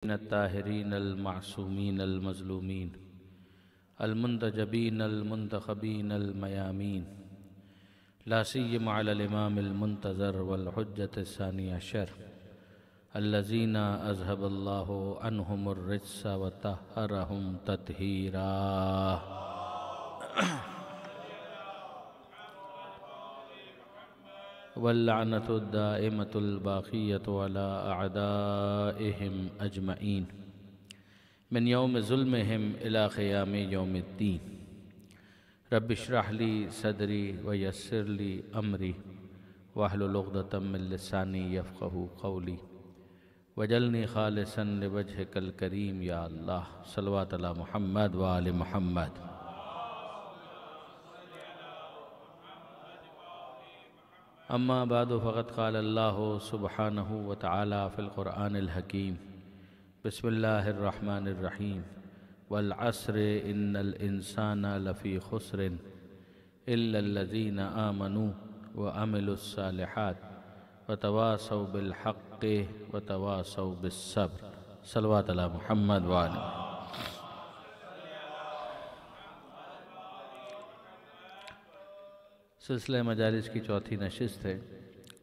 الطاهرين المعصومين المظلومين المنتجبين المنتخبين الميامين لا سيما على الإمام المنتظر والحجة الثاني عشر الذين أذهب الله عنهم الرجس وطهرهم تطهيرا. واللعنة الدائمة الباقية على أعدائهم أجمعين من يوم ظلمهم إلى قيام يوم الدين. رب اشرح لي صدري ويسر لي أمري واحلل عقدة من لساني يفقهوا قولي واجعلني خالصا لوجهك الكريم يا الله. صلوات على محمد وآل محمد. أما بعد فقد قال الله سبحانه وتعالى في القرآن الحكيم بسم الله الرحمن الرحيم والعصر إن الإنسان لفي خسر إلا الذين آمنوا وعملوا الصالحات وتواصوا بالحق وتواصوا بالصبر. صلوات على محمد وآله. سلسلہ مجالس کی چوتھی نشست ہے.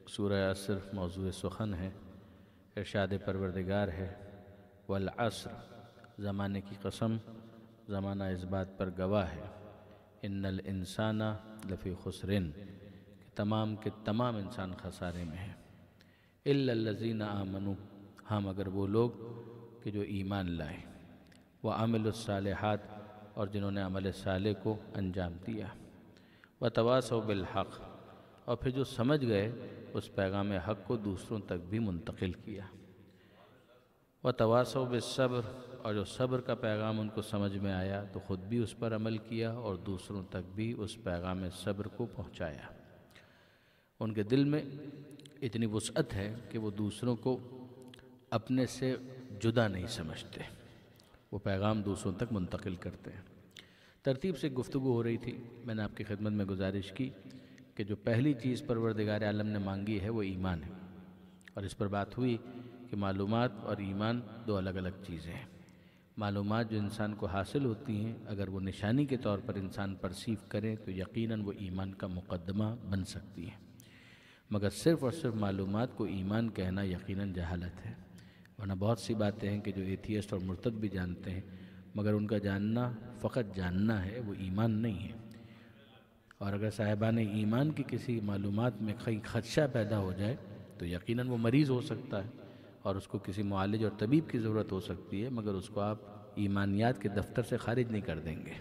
سورہ عصر موضوع سخن ہے. ارشاد پروردگار ہے والعصر، زمانے کی قسم، زمانہ اس بات پر گواہ ہے، ان الانسان لفی خسرن، کہ تمام کے تمام انسان خسارے میں ہیں، الا الذین آمنوا، ہاں مگر وہ لوگ کہ جو ایمان لائے، وعملوا الصالحات، اور جنہوں نے عمل صالح کو انجام دیا، وتواصوا بالحق، اور پھر جو سمجھ گئے اس پیغام حق کو دوسروں تک بھی منتقل کیا، وتواصوا بالصبر، اور جو صبر کا پیغام ان کو سمجھ میں آیا تو خود بھی اس پر عمل کیا اور دوسروں تک بھی اس پیغام صبر کو پہنچایا. ان کے دل میں اتنی وسعت ہے کہ وہ دوسروں کو اپنے سے جدا نہیں سمجھتے، وہ پیغام دوسروں تک منتقل کرتے ہیں. ترتیب سے گفتگو ہو رہی تھی. میں نے آپ کی خدمت میں گزارش کی کہ جو پہلی چیز پروردگار عالم نے مانگی ہے وہ ایمان ہے، اور اس پر بات ہوئی کہ معلومات اور ایمان دو الگ الگ چیزیں ہیں. معلومات جو انسان کو حاصل ہوتی ہیں اگر وہ نشانی کے طور پر انسان پرسیو کرے تو یقیناً وہ ایمان کا مقدمہ بن سکتی ہیں، مگر صرف اور صرف معلومات کو ایمان کہنا یقیناً جہالت ہے. ورنہ بہت سی باتیں ہیں کہ جو ایتھیسٹ اور مرتد بھی جانتے ہیں، مگر ان کا جاننا فقط جاننا ہے، وہ ایمان نہیں ہے. اور اگر صاحبان ایمان کی کسی معلومات میں کہیں خدشہ پیدا ہو جائے تو یقیناً وہ مریض ہو سکتا ہے اور اس کو کسی معالج اور طبیب کی ضرورت ہو سکتی ہے، مگر اس کو آپ ایمانیات کے دفتر سے خارج نہیں کر دیں گے.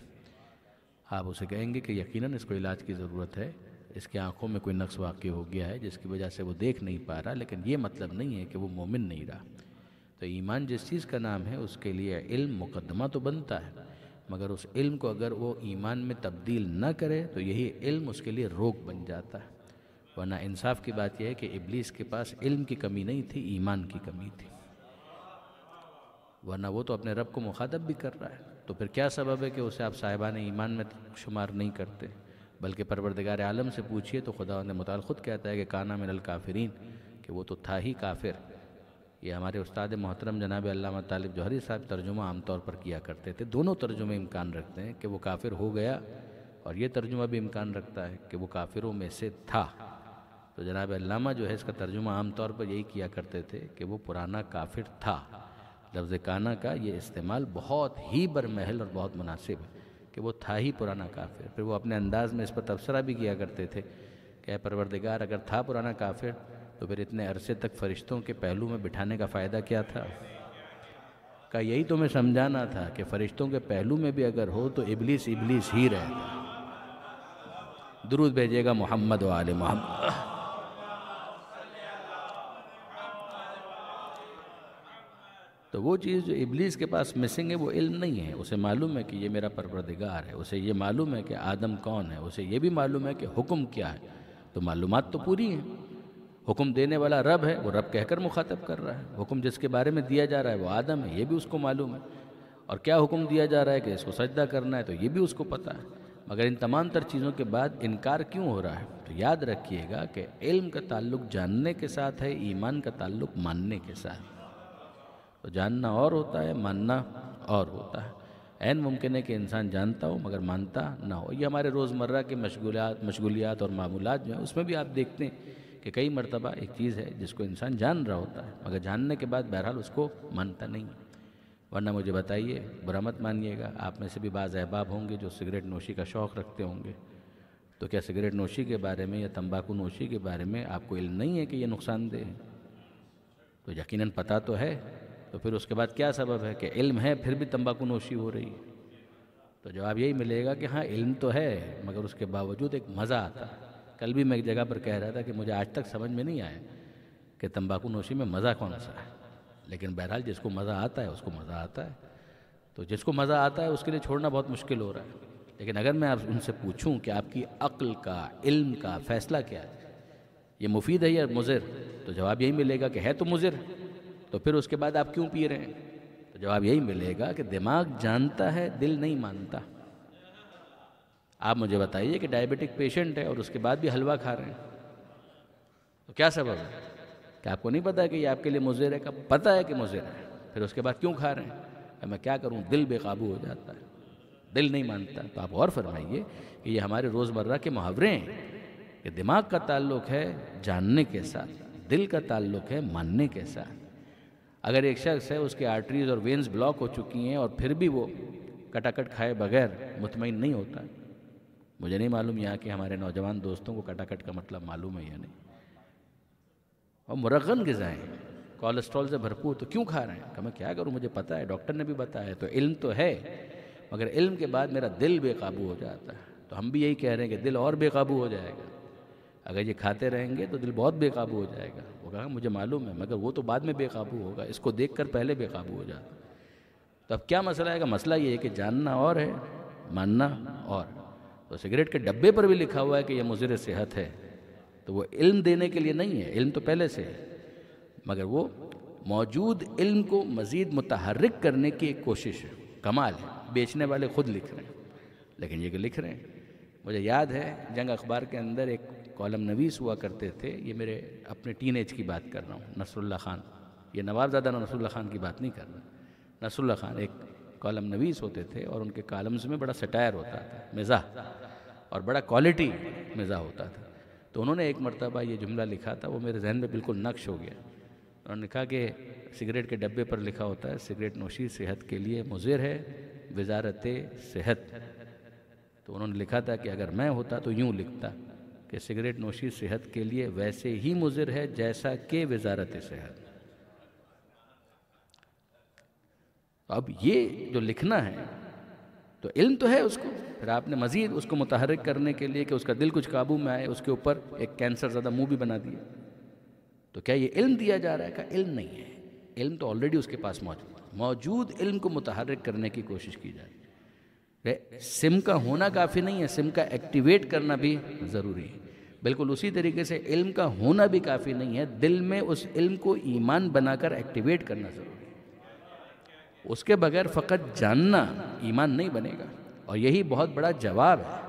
آپ اسے کہیں گے کہ یقیناً اس کو علاج کی ضرورت ہے، اس کی آنکھوں میں کوئی نقص واقع ہو گیا ہے جس کی وجہ سے وہ دیکھ نہیں پا رہا، لیکن یہ مطلب نہیں ہے کہ وہ مومن نہیں رہا. تو ایمان جس چیز کا نام ہے اس کے لیے علم مقدمہ تو بنتا ہے، مگر اس علم کو اگر وہ ایمان میں تبدیل نہ کرے تو یہی علم اس کے لیے روک بن جاتا ہے. ورنہ انصاف کی بات یہ ہے کہ ابلیس کے پاس علم کی کمی نہیں تھی، ایمان کی کمی تھی، ورنہ وہ تو اپنے رب کو مخاطب بھی کر رہا ہے. تو پھر کیا سبب ہے کہ اسے آپ صاحبان ایمان میں شمار نہیں کرتے؟ بلکہ پروردگار عالم سے پوچھئے تو خدا نے متعال خود کہتا ہے کہ کانا من الکافرین، کہ وہ تو تھا ہی کافر. یہ ہمارے استاد محترم جناب علامہ طالب جوہری صاحب ترجمہ عام طور پر کیا کرتے تھے. دونوں ترجمے امکان رکھتے ہیں کہ وہ کافر ہو گیا، اور یہ ترجمہ بھی امکان رکھتا ہے کہ وہ کافروں میں سے تھا. تو جناب علامہ جو ہے اس کا ترجمہ عام طور پر یہی کیا کرتے تھے کہ وہ پرانا کافر تھا. لفظ کانا کا یہ استعمال بہت ہی برمحل اور بہت مناسب ہے کہ وہ تھا ہی پرانا کافر. پھر وہ اپنے انداز میں اس پر تبصرہ بھی کیا کرتے تھے کہ اے پروردگار، اگر تھا پرانا کافر تو پھر اتنے عرصے تک فرشتوں کے پہلو میں بٹھانے کا فائدہ کیا تھا؟ کہ یہی تو میں سمجھانا تھا کہ فرشتوں کے پہلو میں بھی اگر ہو تو ابلیس ابلیس ہی رہتا. درود بھیجیے گا محمد و آل محمد. تو وہ چیز جو ابلیس کے پاس مسنگ ہے وہ علم نہیں ہے. اسے معلوم ہے کہ یہ میرا پروردگار ہے، اسے یہ معلوم ہے کہ آدم کون ہے، اسے یہ بھی معلوم ہے کہ حکم کیا ہے. تو معلومات تو پوری ہیں. حکم دینے والا رب ہے، وہ رب کہہ کر مخاطب کر رہا ہے. حکم جس کے بارے میں دیا جا رہا ہے وہ آدم ہے، یہ بھی اس کو معلوم ہے. اور کیا حکم دیا جا رہا ہے کہ اس کو سجدہ کرنا ہے، تو یہ بھی اس کو پتہ ہے. مگر ان تمام تر چیزوں کے بعد انکار کیوں ہو رہا ہے؟ تو یاد رکھیے گا کہ علم کا تعلق جاننے کے ساتھ ہے، ایمان کا تعلق ماننے کے ساتھ. تو جاننا اور ہوتا ہے، ماننا اور ہوتا ہے۔ عین ممکن ہے کہ انسان جانتا ہو مگر مانتا نہ ہو۔ یہ ہمارے روزمرہ کے مشغولیات اور معمولات جو ہیں اس میں بھی آپ دیکھتے ہیں کہ کئی مرتبہ ایک چیز ہے جس کو انسان جان رہا ہوتا ہے مگر جاننے کے بعد بہرحال اس کو مانتا نہیں۔ ورنہ مجھے بتائیے، برا مت مانیے گا، آپ میں سے بھی بعض احباب ہوں گے جو سگریٹ نوشی کا شوق رکھتے ہوں گے، تو کیا سگریٹ نوشی کے بارے میں یا تمباکو نوشی کے بارے میں آپ کو علم نہیں ہے کہ یہ نقصان دہ ہے؟ تو یقیناً پتہ تو ہے، تو پھر اس کے بعد کیا سبب ہے کہ علم ہے پھر بھی تمباکو نوشی ہو رہی ہے؟ تو جواب یہی ملے گا کہ ہاں علم تو ہے مگر اس کے باوجود ایک مزہ آتا ہے۔ کل بھی میں ایک جگہ پر کہہ رہا تھا کہ مجھے آج تک سمجھ میں نہیں آیا کہ تمباکو نوشی میں مزہ کون سا ہے، لیکن بہرحال جس کو مزہ آتا ہے اس کو مزہ آتا ہے، تو جس کو مزہ آتا ہے اس کے لیے چھوڑنا بہت مشکل ہو رہا ہے۔ لیکن اگر میں آپ ان سے پوچھوں کہ آپ کی عقل کا، علم کا فیصلہ کیا ہے، یہ مفید ہے یا مضر، تو جواب یہی ملے گا کہ ہے تو مضر، تو پھر اس کے بعد آپ کیوں پی رہے ہیں؟ تو جواب یہی ملے گا کہ دماغ جانتا ہے، دل نہیں مانتا۔ آپ مجھے بتائیے کہ ڈائبٹک پیشنٹ ہے اور اس کے بعد بھی حلوہ کھا رہے ہیں، تو کیا سبب ہے؟ کہ آپ کو نہیں پتا کہ یہ آپ کے لیے مضر ہے؟ کب پتہ ہے کہ مضر ہے، پھر اس کے بعد کیوں کھا رہے ہیں؟ میں کیا کروں، دل بے قابو ہو جاتا ہے، دل نہیں مانتا۔ تو آپ غور فرمائیے کہ یہ ہمارے روزمرہ کے محاورے ہیں کہ دماغ کا تعلق ہے جاننے کے ساتھ، دل کا تعلق ہے ماننے کے ساتھ۔ اگر ایک شخص ہے اس کے آرٹریز اور وینز بلاک ہو چکی ہیں اور پھر بھی وہ کٹاکٹ کھائے بغیر مطمئن نہیں ہوتا، مجھے نہیں معلوم یہاں کے ہمارے نوجوان دوستوں کو کٹاکٹ کا مطلب معلوم ہے یا نہیں، اور مرغن غذائیں کولیسٹرول سے بھرپور، تو کیوں کھا رہے ہیں؟ کہ میں کیا کروں، مجھے پتہ ہے، ڈاکٹر نے بھی بتایا، تو علم تو ہے مگر علم کے بعد میرا دل بے قابو ہو جاتا ہے۔ تو ہم بھی یہی کہہ رہے ہیں کہ دل اور بے قابو ہو جائے گا اگر یہ کھاتے رہیں گے، تو دل بہت بے قابو ہو جائے گا۔ وہ کہا مجھے معلوم ہے مگر وہ تو بعد میں بے قابو ہوگا، اس کو دیکھ کر پہلے بے قابو ہو جاتا۔ تو اب کیا مسئلہ ہے؟ کہ مسئلہ یہ ہے کہ جاننا اور ہے، ماننا اور۔ تو سگریٹ کے ڈبے پر بھی لکھا ہوا ہے کہ یہ مضر صحت ہے، تو وہ علم دینے کے لیے نہیں ہے، علم تو پہلے سے ہے، مگر وہ موجود علم کو مزید متحرک کرنے کی ایک کوشش ہے۔ کمال ہے، بیچنے والے خود لکھ رہے ہیں، لیکن یہ کہ لکھ رہے ہیں۔ مجھے یاد ہے جنگ اخبار کے اندر ایک کالم نویس ہوا کرتے تھے، یہ میرے اپنے ٹین ایج کی بات کر رہا ہوں، نصر اللہ خان، یہ نوابزادہ نصر اللہ خان کی بات نہیں کر رہا، نصر اللہ خان ایک کالم نویس ہوتے تھے اور ان کے کالمز میں بڑا سٹائر ہوتا تھا، مزاح، اور بڑا کوالٹی مزاح ہوتا تھا۔ تو انہوں نے ایک مرتبہ یہ جملہ لکھا تھا، وہ میرے ذہن میں بالکل نقش ہو گیا۔ انہوں نے کہا کہ سگریٹ کے ڈبے پر لکھا ہوتا ہے سگریٹ نوشی صحت کے لیے مضر ہے، وزارت صحت۔ تو انہوں نے لکھا تھا کہ اگر میں ہوتا تو یوں لکھتا کہ سگریٹ نوشی صحت کے لیے ویسے ہی مضر ہے جیسا کہ وزارت صحت۔ اب یہ جو لکھنا ہے تو علم تو ہے اس کو، پھر آپ نے مزید اس کو متحرک کرنے کے لیے کہ اس کا دل کچھ قابو میں آئے، اس کے اوپر ایک کینسر زدہ منہ بھی بنا دیا۔ تو کیا یہ علم دیا جا رہا ہے؟ کہ علم نہیں ہے، علم تو آلریڈی اس کے پاس موجود ہے، موجود علم کو متحرک کرنے کی کوشش کی جا رہی ہے۔ سم کا ہونا کافی نہیں ہے، سم کا ایکٹیویٹ کرنا بھی ضروری ہے۔ بالکل اسی طریقے سے علم کا ہونا بھی کافی نہیں ہے، دل میں اس علم کو ایمان بنا کر ایکٹیویٹ کرنا ضروری ہے۔ اس کے بغیر فقط جاننا ایمان نہیں بنے گا، اور یہی بہت بڑا جواب ہے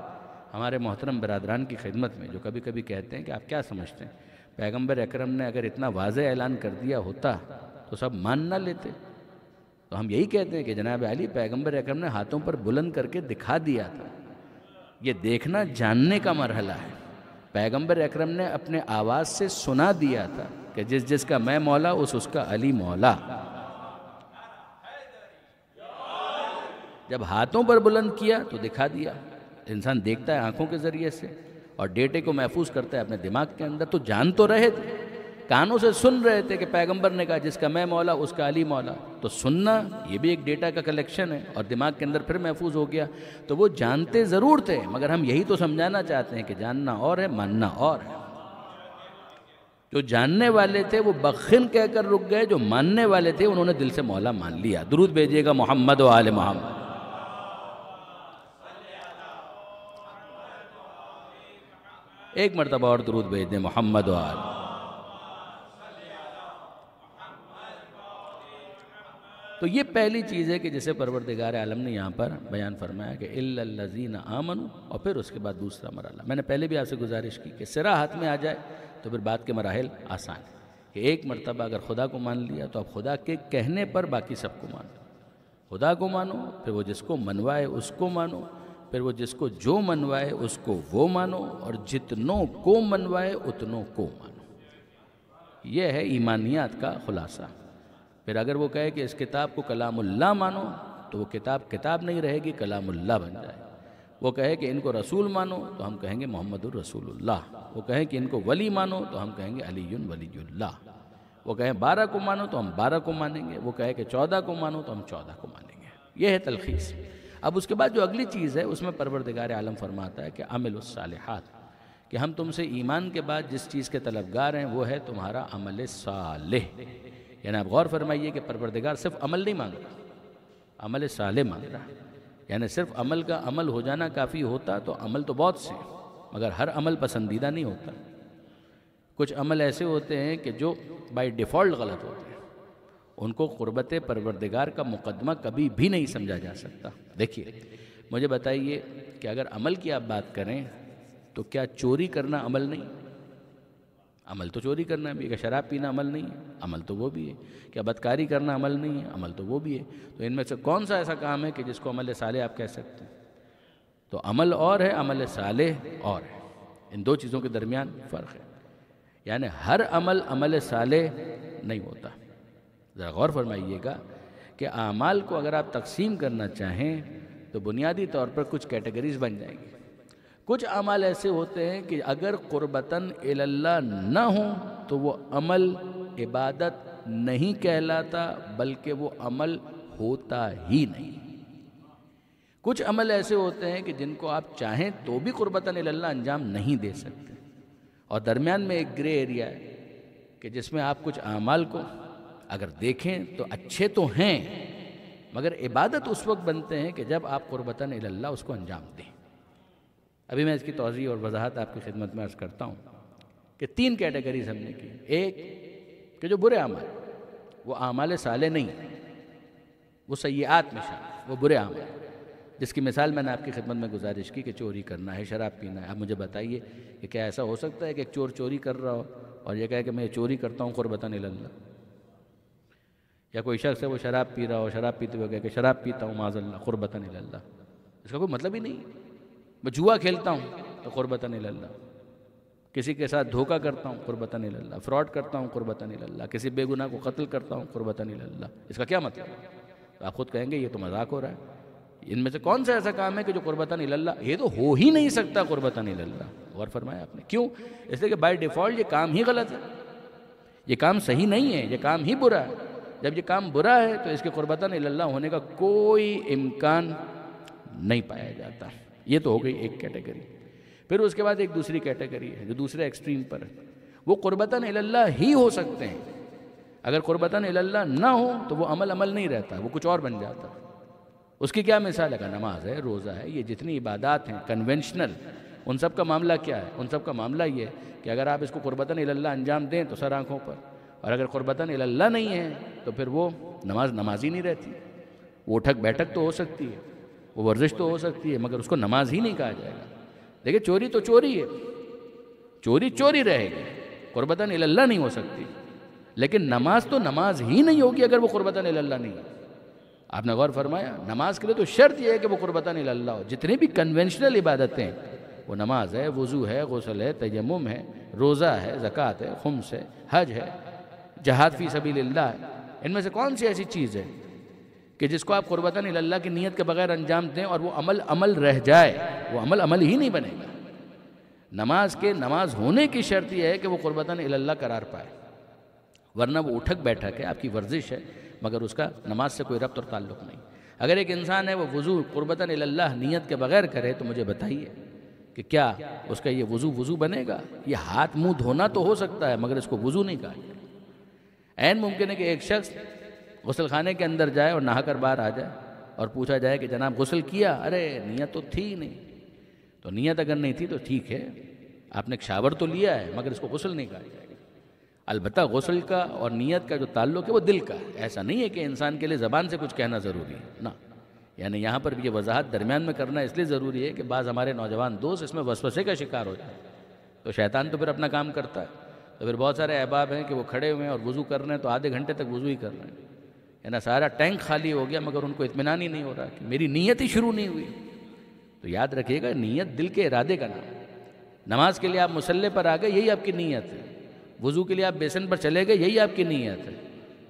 ہمارے محترم برادران کی خدمت میں، جو کبھی کبھی کہتے ہیں کہ آپ کیا سمجھتے ہیں، پیغمبر اکرم نے اگر اتنا واضح اعلان کر دیا ہوتا تو سب مان نہ لیتے؟ تو ہم یہی کہتے ہیں کہ جناب علی، پیغمبر اکرم نے ہاتھوں پر بلند کر کے دکھا دیا تھا، یہ دیکھنا جاننے کا مرحلہ ہے۔ پیغمبر اکرم نے اپنے آواز سے سنا دیا تھا کہ جس جس کا میں مولا اس کا علی مولا۔ جب ہاتھوں پر بلند کیا تو دکھا دیا۔ انسان دیکھتا ہے آنکھوں کے ذریعے سے اور ڈیٹے کو محفوظ کرتا ہے اپنے دماغ کے اندر، تو جان تو رہے تھے، کانوں سے سن رہے تھے کہ پیغمبر نے کہا جس کا میں مولا اس کا علی مولا، تو سننا یہ بھی ایک ڈیٹا کا کلیکشن ہے اور دماغ کے اندر پھر محفوظ ہو گیا۔ تو وہ جانتے ضرور تھے مگر ہم یہی تو سمجھانا چاہتے ہیں کہ جاننا اور ہے، ماننا اور ہے۔ جو جاننے والے تھے وہ بخن کہہ کر رک گئے، جو ماننے والے تھے انہوں نے دل سے مولا مان لیا۔ درود بھیجیے گا محمد و آل محمد۔ ایک مرتبہ اور درود بھیج دیں، محمد و آل۔ تو یہ پہلی چیز ہے کہ جسے پروردگار عالم نے یہاں پر بیان فرمایا کہ اِلَّا الَّذِينَ آمَنُوا، اور پھر اس کے بعد دوسرا مرحلہ۔ میں نے پہلے بھی آپ سے گزارش کی کہ سرا ہاتھ میں آ جائے تو پھر بعد کے مراحل آسان ہیں۔ کہ ایک مرتبہ اگر خدا کو مان لیا تو اب خدا کے کہنے پر باقی سب کو مانو. خدا کو مانو، پھر وہ جس کو منوائے اس کو مانو، پھر وہ جس کو جو منوائے اس کو وہ مانو، اور جتنوں کو منوائے اتنوں کو مانو. یہ ہے ایمانیات کا خلاصہ. پھر اگر وہ کہے کہ اس کتاب کو کلام اللہ مانو تو وہ کتاب نہیں رہے گی، کلام اللہ بن جائے. وہ کہے کہ ان کو رسول مانو تو ہم کہیں گے محمد الرسول اللہ. وہ کہیں کہ ان کو ولی مانو تو ہم کہیں گے علی ولی اللہ. وہ کہیں 12 کو مانو تو ہم 12 کو مانیں گے. وہ کہے کہ 14 کو مانو تو ہم 14 کو مانیں گے. یہ ہے تلخیص. اب اس کے بعد جو اگلی چیز ہے اس میں پروردگار عالم فرماتا ہے کہ عمل الصالحات، کہ ہم تم سے ایمان کے بعد جس چیز کے طلبگار ہیں وہ ہے تمہارا عمل صالح. یعنی آپ غور فرمائیے کہ پروردگار صرف عمل نہیں مانگ رہا، عمل صالح مانگ رہا. یعنی صرف عمل کا عمل ہو جانا کافی ہوتا تو عمل تو بہت سے، مگر ہر عمل پسندیدہ نہیں ہوتا. کچھ عمل ایسے ہوتے ہیں کہ جو بائی ڈیفالٹ غلط ہوتے ہیں، ان کو قربت پروردگار کا مقدمہ کبھی بھی نہیں سمجھا جا سکتا. دیکھیے مجھے بتائیے کہ اگر عمل کی آپ بات کریں تو کیا چوری کرنا عمل نہیں؟ عمل تو چوری کرنا بھی ہے. کہ شراب پینا عمل نہیں ہے؟ عمل تو وہ بھی ہے. کیا بدکاری کرنا عمل نہیں ہے؟ عمل تو وہ بھی ہے. تو ان میں سے کون سا ایسا کام ہے کہ جس کو عمل صالح آپ کہہ سکتے ہیں؟ تو عمل اور ہے، عمل صالح اور ہے. ان دو چیزوں کے درمیان فرق ہے. یعنی ہر عمل عمل صالح نہیں ہوتا. ذرا غور فرمائیے گا کہ اعمال کو اگر آپ تقسیم کرنا چاہیں تو بنیادی طور پر کچھ کیٹیگریز بن جائیں گی. کچھ اعمال ایسے ہوتے ہیں کہ اگر قربتاً اللہ نہ ہوں تو وہ عمل عبادت نہیں کہلاتا، بلکہ وہ عمل ہوتا ہی نہیں. کچھ عمل ایسے ہوتے ہیں کہ جن کو آپ چاہیں تو بھی قربتاً اللہ انجام نہیں دے سکتے. اور درمیان میں ایک گرے ایریا ہے کہ جس میں آپ کچھ اعمال کو اگر دیکھیں تو اچھے تو ہیں، مگر عبادت اس وقت بنتے ہیں کہ جب آپ قربتاً اللہ اس کو انجام دیں. ابھی میں اس کی توضیح اور وضاحت آپ کی خدمت میں عرض کرتا ہوں کہ 3 کیٹیگریز ہم نے کی. ایک کہ جو برے اعمال، وہ اعمال صالح نہیں، وہ سیئات میں شامل، وہ برے اعمال، جس کی مثال میں نے آپ کی خدمت میں گزارش کی کہ چوری کرنا ہے، شراب پینا ہے. اب مجھے بتائیے کہ کیا ایسا ہو سکتا ہے کہ ایک چور چوری کر رہا ہو اور یہ کہے کہ میں چوری کرتا ہوں قربتاً اللہ؟ یا کوئی شخص ہے وہ شراب پی رہا ہو، شراب پیتے ہوئے کہے کہ شراب پیتا ہوں معاذ اللہ قربتاً اللہ؟ اس کا کوئی مطلب ہی نہیں. میں جوا کھیلتا ہوں تو قربتاً اللہ، کسی کے ساتھ دھوکہ کرتا ہوں قربتاً اللہ، فراڈ کرتا ہوں قربتاً اللہ، کسی بے گناہ کو قتل کرتا ہوں قربتاً اللہ. اس کا کیا مطلب ہے؟ تو آپ خود کہیں گے یہ تو مذاق ہو رہا ہے. ان میں سے کون سا ایسا کام ہے کہ جو قربتاً اللہ؟ یہ تو ہو ہی نہیں سکتا قربتاً اللہ. غور فرمایا آپ نے. کیوں؟ اس لیے کہ بائی ڈیفالٹ یہ کام ہی غلط ہے، یہ کام صحیح نہیں ہے، یہ کام ہی برا ہے. جب یہ کام برا ہے تو اس کے قربتاً اللہ ہونے کا کوئی امکان نہیں پایا جاتا. یہ تو ہو گئی ایک کیٹیگری. پھر اس کے بعد ایک دوسری کیٹیگری ہے جو دوسرے ایکسٹریم پر ہے. وہ قربتاً اللہ ہی ہو سکتے ہیں. اگر قربتاً اللہ نہ ہو تو وہ عمل نہیں رہتا، وہ کچھ اور بن جاتا. اس کی کیا مثال ہے؟ کہ نماز ہے، روزہ ہے، یہ جتنی عبادات ہیں کنونشنل، ان سب کا معاملہ کیا ہے؟ ان سب کا معاملہ یہ ہے کہ اگر آپ اس کو قربتاً اللہ انجام دیں تو سر آنکھوں پر، اور اگر قربتاً اللہ نہیں ہے تو پھر وہ نماز ہی نہیں رہتی. وہ اٹھک بیٹھک تو ہو سکتی ہے، وہ ورزش تو ہو سکتی ہے، مگر اس کو نماز ہی نہیں کہا جائے گا. دیکھیں چوری تو چوری ہے، چوری رہے گی، قربتاً اللہ نہیں ہو سکتی. لیکن نماز تو نماز ہی نہیں ہوگی اگر وہ قربتاً اللہ نہیں ہے. آپ نے غور فرمایا؟ نماز کے لیے تو شرط یہ ہے کہ وہ قربتاً اللہ ہو. جتنی بھی کنونشنل عبادتیں، وہ نماز ہے، وضو ہے، غسل ہے، تیمم ہے، روزہ ہے، زکوٰۃ ہے، خمس ہے، حج ہے، جہاد فی سبیل اللہ ہے، ان میں سے کون سی ایسی چیز ہے کہ جس کو آپ قربتاً اللہ کی نیت کے بغیر انجام دیں اور وہ عمل رہ جائے؟ وہ عمل ہی نہیں بنے گا. نماز کے نماز ہونے کی شرط یہ ہے کہ وہ قربتاً اللہ قرار پائے، ورنہ وہ اٹھک بیٹھک ہے، آپ کی ورزش ہے، مگر اس کا نماز سے کوئی ربط اور تعلق نہیں. اگر ایک انسان ہے وہ وضو قربتاً اللہ نیت کے بغیر کرے تو مجھے بتائیے کہ کیا اس کا یہ وضو بنے گا؟ یہ ہاتھ منہ دھونا تو ہو سکتا ہے مگر اس کو وضو نہیں کہا جائے. عین ممکن ہے کہ ایک شخص غسل خانے کے اندر جائے اور نہا کر باہر آ جائے اور پوچھا جائے کہ جناب غسل کیا؟ ارے نیت تو تھی نہیں. تو نیت اگر نہیں تھی تو ٹھیک ہے، آپ نے ایک شاور تو لیا ہے، مگر اس کو غسل نہیں کہا جائے گا. البتہ غسل کا اور نیت کا جو تعلق ہے وہ دل کا ہے. ایسا نہیں ہے کہ انسان کے لیے زبان سے کچھ کہنا ضروری ہے، نہ. یعنی یہاں پر بھی یہ وضاحت درمیان میں کرنا اس لیے ضروری ہے کہ بعض ہمارے نوجوان دوست اس میں وسوسے کا شکار ہو جائیں. تو شیطان تو پھر اپنا کام کرتا ہے. تو پھر بہت سارے احباب ہیں کہ وہ کھڑے ہوئے ہیں اور وضو کر رہے ہیں تو آدھے گھنٹے تک وضو ہی کر رہے ہیں، یعنی سارا ٹینک خالی ہو گیا مگر ان کو اطمینان ہی نہیں ہو رہا کہ میری نیت ہی شروع نہیں ہوئی۔ تو یاد رکھیے گا، نیت دل کے ارادے کا نام۔ نماز کے لیے آپ مصلی پر آ گئے، یہی آپ کی نیت ہے۔ وضو کے لیے آپ بیسن پر چلے گئے، یہی آپ کی نیت ہے۔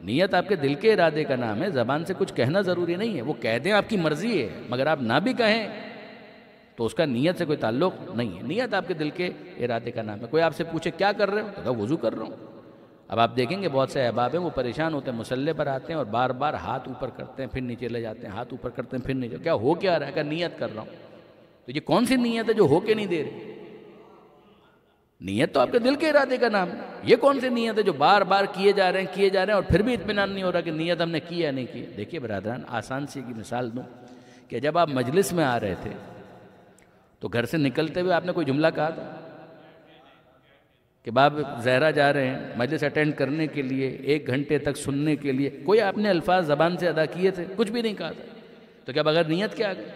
نیت آپ کے دل کے ارادے کا نام ہے، زبان سے کچھ کہنا ضروری نہیں ہے، وہ کہہ دیں آپ کی مرضی ہے، مگر آپ نہ بھی کہیں تو اس کا نیت سے کوئی تعلق نہیں ہے۔ نیت آپ کے دل کے ارادے کا نام ہے۔ کوئی آپ سے پوچھے کیا کر رہے ہو، تو کہا وضو کر رہا ہوں۔ اب آپ دیکھیں گے بہت سے احباب ہیں وہ پریشان ہوتے ہیں، مصلی پر آتے ہیں اور بار بار ہاتھ اوپر کرتے ہیں پھر نیچے لے جاتے ہیں، ہاتھ اوپر کرتے ہیں پھر نیچے، کیا ہو کیا رہا ہے؟ کہ نیت کر رہا ہوں۔ تو یہ کون سی نیت ہے جو ہو کے نہیں دے رہی؟ نیت تو آپ کے دل کے ارادے کا نام ہے۔ یہ کون سی نیت ہے جو بار بار کیے جا رہے ہیں اور پھر بھی اطمینان نہیں ہو رہا کہ نیت ہم نے کی یا نہیں کی؟ دیکھیے برادران، آسان سی کی مثال دوں کہ جب آپ مجلس میں آ رہے تھے تو گھر سے نکلتے ہوئے آپ نے کوئی جملہ کہا تھا کہ باب زہرا جا رہے ہیں مجلس اٹینڈ کرنے کے لیے، 1 گھنٹے تک سننے کے لیے، کوئی آپ نے الفاظ زبان سے ادا کیے تھے؟ کچھ بھی نہیں کہا تھا۔ تو کیا بغیر نیت کے آ گئے؟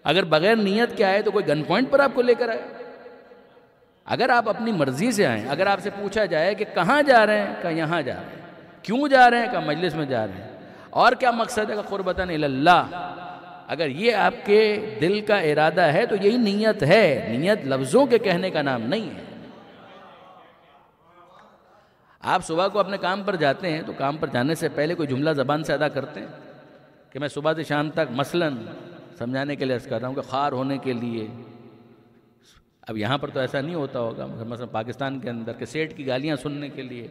اگر بغیر نیت کے آئے تو کوئی گن پوائنٹ پر آپ کو لے کر آئے؟ اگر آپ اپنی مرضی سے آئیں، اگر آپ سے پوچھا جائے کہ کہاں جا رہے ہیں، کہ یہاں جا رہے ہیں، کیوں جا رہے ہیں، کہ مجلس میں جا رہے ہیں، اور کیا مقصد ہے، کہ قربتاً اللہ، اگر یہ آپ کے دل کا ارادہ ہے تو یہی نیت ہے۔ نیت لفظوں کے کہنے کا نام نہیں ہے۔ آپ صبح کو اپنے کام پر جاتے ہیں تو کام پر جانے سے پہلے کوئی جملہ زبان سے ادا کرتے ہیں کہ میں صبح سے شام تک مثلاً سمجھانے کے لیے عرض کر رہا ہوں کہ خوار ہونے کے لیے، اب یہاں پر تو ایسا نہیں ہوتا ہوگا، مثلا پاکستان کے اندر کہ سیٹ کی گالیاں سننے کے لیے،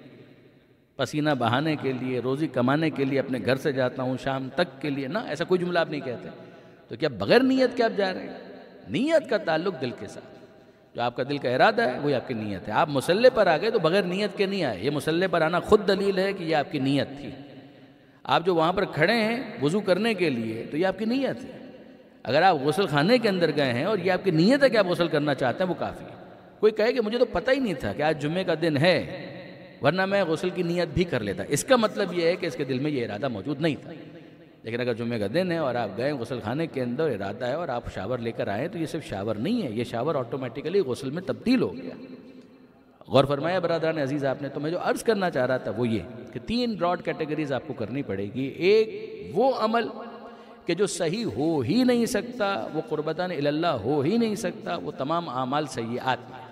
پسینہ بہانے کے لیے، روزی کمانے کے لیے اپنے گھر سے جاتا ہوں شام تک کے لیے، نہ ایسا کوئی جملہ آپ نہیں کہتے۔ تو کیا بغیر نیت کے آپ جا رہے ہیں؟ نیت کا تعلق دل کے ساتھ، جو آپ کا دل کا ارادہ ہے وہی آپ کی نیت ہے۔ آپ مصلی پر آ گئے تو بغیر نیت کے نہیں آئے، یہ مصلی پر آنا خود دلیل ہے کہ یہ آپ کی نیت تھی۔ آپ جو وہاں پر کھڑے ہیں وضو کرنے کے لیے تو یہ آپ کی نیت ہے۔ اگر آپ غسل خانے کے اندر گئے ہیں اور یہ آپ کی نیت ہے کہ آپ غسل کرنا چاہتے ہیں، وہ کافی ہے۔ کوئی کہے کہ مجھے تو پتہ ہی نہیں تھا کہ آج جمعے کا دن ہے، ورنہ میں غسل کی نیت بھی کر لیتا، اس کا مطلب یہ ہے کہ اس کے دل میں یہ ارادہ موجود نہیں تھا۔ لیکن اگر جمعے کا دن ہے اور آپ گئے غسل خانے کے اندر، ارادہ ہے اور آپ شاور لے کر آئیں، تو یہ صرف شاور نہیں ہے، یہ شاور آٹومیٹیکلی غسل میں تبدیل ہو گیا۔ غور فرمایا برادران عزیز آپ نے۔ تو میں جو عرض کرنا چاہ رہا تھا وہ یہ کہ 3 براڈ کیٹیگریز آپ کو کرنی پڑے گی۔ ایک وہ عمل کہ جو صحیح ہو ہی نہیں سکتا، وہ قربتاً اللہ ہو ہی نہیں سکتا، وہ تمام اعمال سیئات ہیں،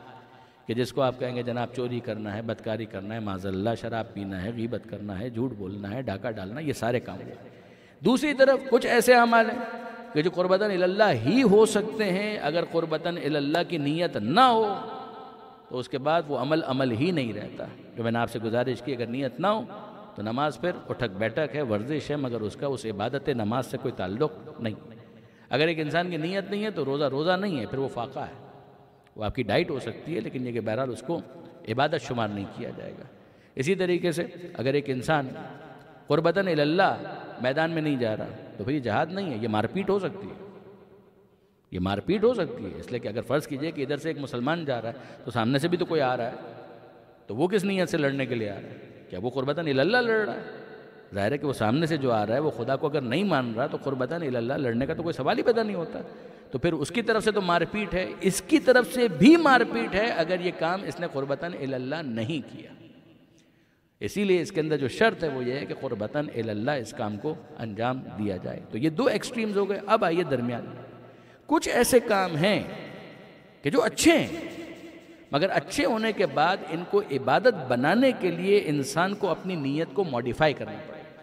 کہ جس کو آپ کہیں گے جناب چوری کرنا ہے، بدکاری کرنا ہے، معاذ اللہ شراب پینا ہے، غیبت کرنا ہے، جھوٹ بولنا ہے، ڈاکہ ڈالنا، یہ سارے کام ہیں۔ دوسری طرف کچھ ایسے اعمال ہیں کہ جو قربتاً اللہ ہی ہو سکتے ہیں، اگر قربتاً اللہ کی نیت نہ ہو تو اس کے بعد وہ عمل ہی نہیں رہتا۔ جو میں نے آپ سے گزارش کی، اگر نیت نہ ہو تو نماز پھر اٹھک بیٹھک ہے، ورزش ہے، مگر اس کا اس عبادت نماز سے کوئی تعلق نہیں۔ اگر ایک انسان کی نیت نہیں ہے تو روزہ نہیں ہے، پھر وہ فاقہ ہے، وہ آپ کی ڈائٹ ہو سکتی ہے لیکن یہ کہ بہرحال اس کو عبادت شمار نہیں کیا جائے گا۔ اسی طریقے سے اگر ایک انسان قربتاً اللہ میدان میں نہیں جا رہا تو پھر یہ جہاد نہیں ہے، یہ مار پیٹ ہو سکتی ہے، یہ مار پیٹ ہو سکتی ہے۔ اس لیے کہ اگر فرض کیجئے کہ ادھر سے ایک مسلمان جا رہا ہے تو سامنے سے بھی تو کوئی آ رہا ہے، تو وہ کس نیت سے لڑنے کے لیے آ رہا ہے؟ کیا وہ قربتاً اللہ لڑ رہا ہے؟ ظاہر ہے کہ وہ سامنے سے جو آ رہا ہے وہ خدا کو اگر نہیں مان رہا تو قربتاً اللہ لڑنے کا تو کوئی سوال ہی پیدا نہیں ہوتا۔ تو پھر اس کی طرف سے تو مار پیٹ ہے، اس کی طرف سے بھی مار پیٹ ہے اگر یہ کام اس نے قربتاً اللہ نہیں کیا۔ اسی لیے اس کے اندر جو شرط ہے وہ یہ ہے کہ قربتاً اللہ اس کام کو انجام دیا جائے۔ تو یہ 2 ایکسٹریمز ہو گئے۔ اب آئیے درمیان میں کچھ ایسے کام ہیں کہ جو اچھے ہیں، مگر اچھے ہونے کے بعد ان کو عبادت بنانے کے لیے انسان کو اپنی نیت کو موڈیفائی کرنا پڑے گا۔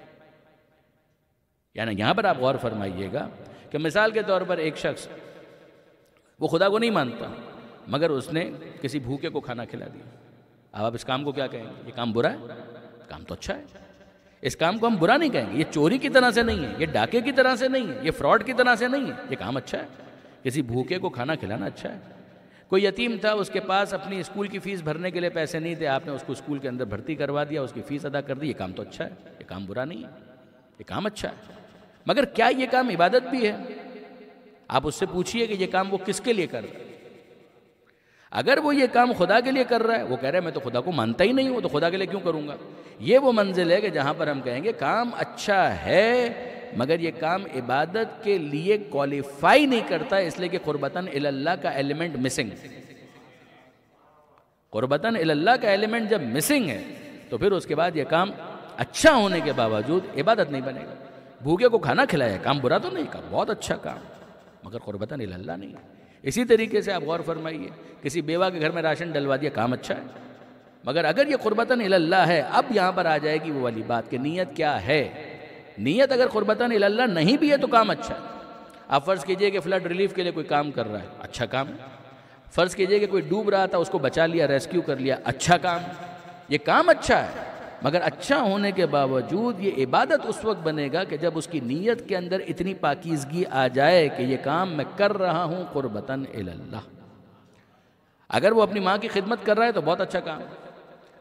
یعنی یہاں پر آپ غور فرمائیے گا کہ مثال کے طور پر ایک شخص وہ خدا کو نہیں مانتا مگر اس نے کسی بھوکے کو کھانا کھلا دیا۔ اب آپ اس کام کو کیا کہیں گے؟ یہ کام برا ہے؟ کام تو اچھا ہے۔ اس کام کو ہم برا نہیں کہیں گے، یہ چوری کی طرح سے نہیں ہے، یہ ڈاکے کی طرح سے نہیں ہے، یہ فراڈ کی طرح سے نہیں ہے، یہ کام اچھا ہے۔ کسی بھوکے کو کھانا کھلانا اچھا ہے۔ کوئی یتیم تھا، اس کے پاس اپنی اسکول کی فیس بھرنے کے لیے پیسے نہیں تھے، آپ نے اس کو اسکول کے اندر بھرتی کروا دیا، اس کی فیس ادا کر دی، یہ کام تو اچھا ہے، یہ کام برا نہیں ہے، یہ کام اچھا ہے۔ مگر کیا یہ کام عبادت بھی ہے؟ آپ اس سے پوچھئے کہ یہ کام وہ کس کے لیے کر رہا ہے۔ اگر وہ یہ کام خدا کے لیے کر رہا ہے، وہ کہہ رہا ہے میں تو خدا کو مانتا ہی نہیں ہوں، تو خدا کے لیے کیوں کروں گا؟ یہ وہ منزل ہے کہ جہاں پر ہم کہیں گے کام اچھا ہے مگر یہ کام عبادت کے لیے کوالیفائی نہیں کرتا، اس لیے کہ قربتاً اللہ کا ایلیمنٹ مسنگ۔ قربتاً اللہ کا ایلیمنٹ جب مسنگ ہے تو پھر اس کے بعد یہ کام اچھا ہونے کے باوجود عبادت نہیں بنے گا۔ بھوکے کو کھانا کھلایا، کام برا تو نہیں کہا، بہت اچھا کام، مگر قربتاً اللہ نہیں ہے۔ اسی طریقے سے آپ غور فرمائیے، کسی بیوہ کے گھر میں راشن ڈلوا دیا، کام اچھا ہے، مگر اگر یہ قربتاً اللہ ہے، اب یہاں پر آ جائے گی وہ والی بات کہ نیت کیا ہے۔ نیت اگر قربتاً اللہ نہیں بھی ہے تو کام اچھا ہے۔ آپ فرض کیجئے کہ فلڈ ریلیف کے لیے کوئی کام کر رہا ہے، اچھا کام ہے۔ فرض کیجئے کہ کوئی ڈوب رہا تھا، اس کو بچا لیا، ریسکیو کر لیا، اچھا کام ہے۔ یہ کام اچھا ہے، مگر اچھا ہونے کے باوجود یہ عبادت اس وقت بنے گا کہ جب اس کی نیت کے اندر اتنی پاکیزگی آ جائے کہ یہ کام میں کر رہا ہوں قربتاً اللہ۔ اگر وہ اپنی ماں کی خدمت کر رہا ہے تو بہت اچھا کام ہے،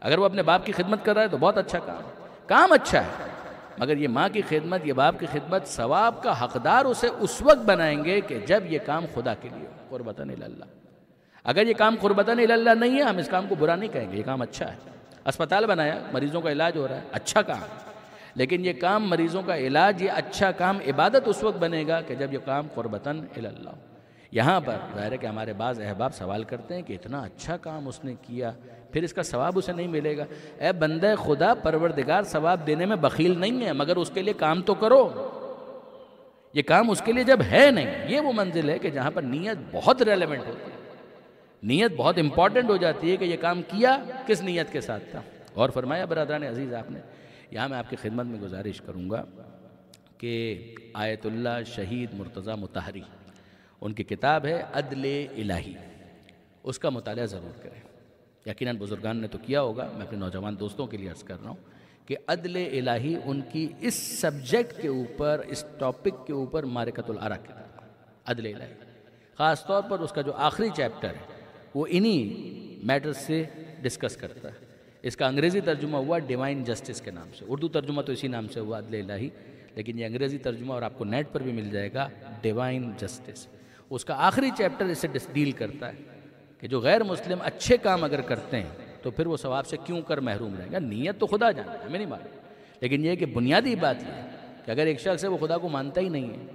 اگر وہ اپنے باپ کی خدمت کر رہا ہے تو بہت اچھا کام ہے، کام اچھا ہے، مگر یہ ماں کی خدمت، یہ باپ کی خدمت، ثواب کا حقدار اسے اس وقت بنائیں گے کہ جب یہ کام خدا کے لیے ہو، قربتاً اللہ۔ اگر یہ کام قربتاً اللہ نہیں ہے، ہم اس کام کو برا نہیں کہیں گے، یہ کام اچھا ہے۔ اسپتال بنایا، مریضوں کا علاج ہو رہا ہے، اچھا کام، لیکن یہ کام مریضوں کا علاج، یہ اچھا کام عبادت اس وقت بنے گا کہ جب یہ کام قربتاً اللہ ہو۔ یہاں پر ظاہر ہے کہ ہمارے بعض احباب سوال کرتے ہیں کہ اتنا اچھا کام اس نے کیا، پھر اس کا ثواب اسے نہیں ملے گا۔ اے بندہ خدا، پروردگار ثواب دینے میں بخیل نہیں ہے، مگر اس کے لیے کام تو کرو۔ یہ کام اس کے لیے جب ہے نہیں، یہ وہ منزل ہے کہ جہاں پر نیت بہت ریلیونٹ ہوتی ہے، نیت بہت امپورٹنٹ ہو جاتی ہے کہ یہ کام کیا کس نیت کے ساتھ تھا۔ اور فرمایا برادران عزیز آپ نے، یہاں میں آپ کی خدمت میں گزارش کروں گا کہ آیت اللہ شہید مرتضیٰ مطہری، ان کی کتاب ہے عدل الہی، اس کا مطالعہ ضرور کریں۔ یقیناً بزرگان نے تو کیا ہوگا، میں اپنے نوجوان دوستوں کے لیے عرض کر رہا ہوں کہ عدل الہی ان کی اس سبجیکٹ کے اوپر، اس ٹاپک کے اوپر معرکۃ الآراء کتاب، عدل الہی، خاص طور پر اس کا جو آخری چیپٹر ہے وہ انہی میٹرز سے ڈسکس کرتا ہے۔ اس کا انگریزی ترجمہ ہوا ڈیوائن جسٹس کے نام سے، اردو ترجمہ تو اسی نام سے ہوا عدل الہی، لیکن یہ انگریزی ترجمہ اور آپ کو نیٹ پر بھی مل جائے گا، ڈیوائن جسٹس۔ اس کا آخری چیپٹر اس سے ڈیل کرتا ہے کہ جو غیر مسلم اچھے کام اگر کرتے ہیں تو پھر وہ ثواب سے کیوں کر محروم رہیں گا۔ نیت تو خدا جانے، ہمیں نہیں معلوم، لیکن یہ کہ بنیادی بات یہ ہے کہ اگر ایک شخص ہے وہ خدا کو مانتا ہی نہیں ہے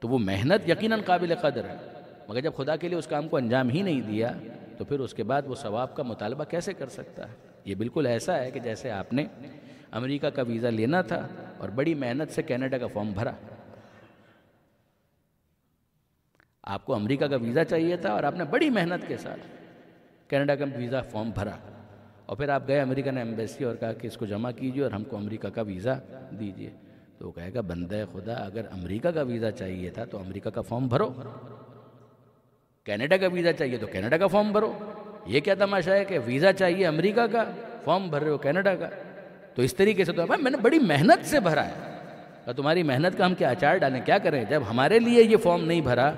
تو وہ محنت یقیناً قابل قدر ہے، مگر جب خدا کے لیے اس کام کو انجام ہی نہیں دیا تو پھر اس کے بعد وہ ثواب کا مطالبہ کیسے کر سکتا ہے؟ یہ بالکل ایسا ہے کہ جیسے آپ نے امریکہ کا ویزا لینا تھا اور بڑی محنت سے کینیڈا کا فارم بھرا۔ آپ کو امریکہ کا ویزا چاہیے تھا اور آپ نے بڑی محنت کے ساتھ کینیڈا کا ویزا فارم بھرا، اور پھر آپ گئے امریکن ایمبیسی اور کہا کہ اس کو جمع کیجیے اور ہم کو امریکہ کا ویزا دیجیے، تو وہ کہے گا بندہ خدا، اگر امریکہ کا ویزا چاہیے تھا تو امریکہ کا فارم بھرو، کینیڈا کا ویزا چاہیے تو کینیڈا کا فارم بھرو۔ یہ کیا تماشا ہے کہ ویزا چاہیے امریکہ کا، فارم بھر رہے ہو کینیڈا کا؟ تو اس طریقے سے تو میں نے بڑی محنت سے بھرا ہے، تمہاری محنت کا ہم کیا اچار ڈالیں، کیا کریں؟ جب ہمارے لیے یہ فارم نہیں بھرا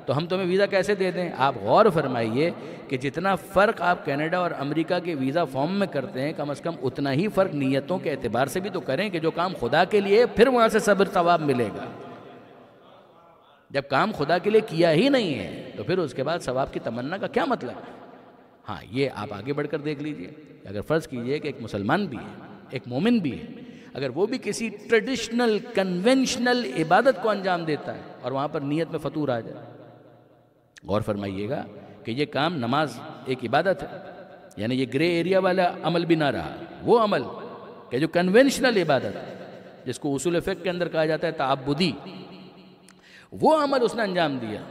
تو ہم تمہیں ویزا کیسے دے دیں؟ آپ غور فرمائیے کہ جتنا فرق آپ کینیڈا اور امریکہ کے ویزا فارم میں کرتے ہیں، کم از کم اتنا ہی فرق نیتوں کے اعتبار سے بھی تو کریں کہ جو کام خدا کے لیے پھر وہاں سے صبر ثواب ملے گا۔ جب کام خدا کے لیے کیا ہی نہیں ہے تو پھر اس کے بعد ثواب کی تمنا کا کیا مطلب ہے؟ ہاں، یہ آپ آگے بڑھ کر دیکھ لیجئے، اگر فرض کیجئے کہ ایک مسلمان بھی ہے، ایک مومن بھی ہے، اگر وہ بھی کسی ٹریڈیشنل کنونشنل عبادت کو انجام دیتا ہے اور وہاں پر نیت میں فطور آ جائے، غور فرمائیے گا کہ یہ کام نماز ایک عبادت ہے، یعنی یہ گرے ایریا والا عمل بھی نہ رہا، وہ عمل کہ جو کنونشنل عبادت ہے، جس کو اصول فقہ کے اندر کہا جاتا ہے تعبدی، وہ عمل اس نے انجام دیا،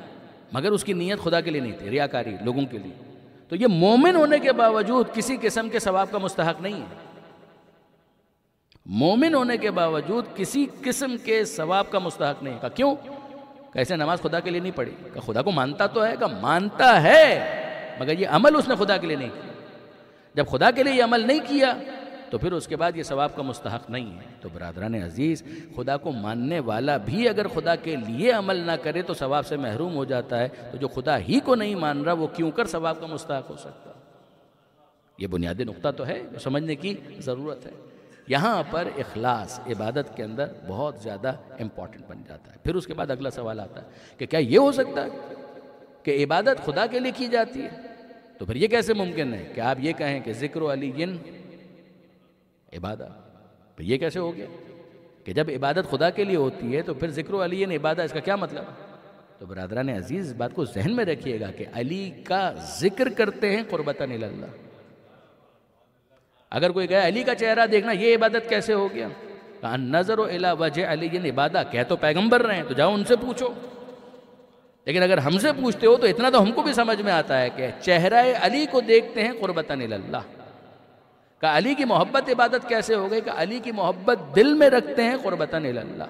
مگر اس کی نیت خدا کے لیے نہیں تھی، ریاکاری لوگوں کے لیے، تو یہ مومن ہونے کے باوجود کسی قسم کے ثواب کا مستحق نہیں ہے۔ مومن ہونے کے باوجود کسی قسم کے ثواب کا مستحق نہیں ہے۔ کیوں؟ کیسے نماز خدا کے لیے نہیں پڑھی؟ کہ خدا کو مانتا تو ہے، کہ مانتا ہے، مگر یہ عمل اس نے خدا کے لیے نہیں کیا۔ جب خدا کے لیے یہ عمل نہیں کیا تو پھر اس کے بعد یہ ثواب کا مستحق نہیں ہے۔ تو برادران عزیز، خدا کو ماننے والا بھی اگر خدا کے لیے عمل نہ کرے تو ثواب سے محروم ہو جاتا ہے، تو جو خدا ہی کو نہیں مان رہا وہ کیوں کر ثواب کا مستحق ہو سکتا ہے؟ یہ بنیادی نقطہ تو ہے، سمجھنے کی ضرورت ہے۔ یہاں پر اخلاص عبادت کے اندر بہت زیادہ امپورٹنٹ بن جاتا ہے۔ پھر اس کے بعد اگلا سوال آتا ہے کہ کیا یہ ہو سکتا ہے کہ عبادت خدا کے لیے کی جاتی ہے؟ تو پھر یہ کیسے ممکن ہے کہ آپ یہ کہیں کہ ذکر علی عبادت؟ پھر یہ کیسے ہو گیا کہ جب عبادت خدا کے لیے ہوتی ہے تو پھر ذکر علی عبادت، اس کا کیا مطلب ہے؟ تو برادران عزیز، اس بات کو ذہن میں رکھیے گا کہ علی کا ذکر کرتے ہیں قربتاً اللہ، اگر کوئی کہے علی کا چہرہ دیکھنا یہ عبادت کیسے ہو گیا؟ النظر الی وجہ علی عبادت، کہہ تو پیغمبر رہے ہیں تو جاؤ ان سے پوچھو، لیکن اگر ہم سے پوچھتے ہو تو اتنا تو ہم کو بھی سمجھ میں آتا ہے کہ چہرہ علی کو دیکھتے ہیں قربتاً اللہ۔ کہ علی کی محبت عبادت کیسے ہو گئی؟ کہ علی کی محبت دل میں رکھتے ہیں قربتاً اللہ۔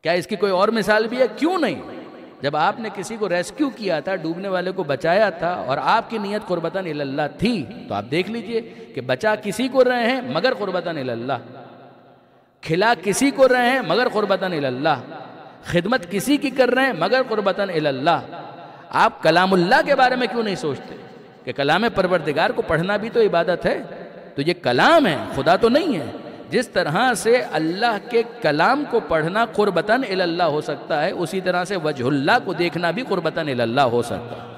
کیا اس کی کوئی اور مثال بھی ہے؟ کیوں نہیں؟ جب آپ نے کسی کو ریسکیو کیا تھا، ڈوبنے والے کو بچایا تھا، اور آپ کی نیت قربتاً اللہ تھی، تو آپ دیکھ لیجئے کہ بچا کسی کو رہے ہیں مگر قربتاً اللہ، کھلا کسی کو رہے ہیں مگر قربتاً اللہ، خدمت کسی کی کر رہے ہیں مگر قربتاً اللہ۔ آپ کلام اللہ کے بارے میں کیوں نہیں سوچتے کہ کلام پروردگار کو پڑھنا بھی تو عبادت ہے؟ تو یہ کلام ہے، خدا تو نہیں ہے۔ جس طرح سے اللہ کے کلام کو پڑھنا قربتاً اللہ ہو سکتا ہے، اسی طرح سے وجہ اللہ کو دیکھنا بھی قربتاً اللہ ہو سکتا ہے۔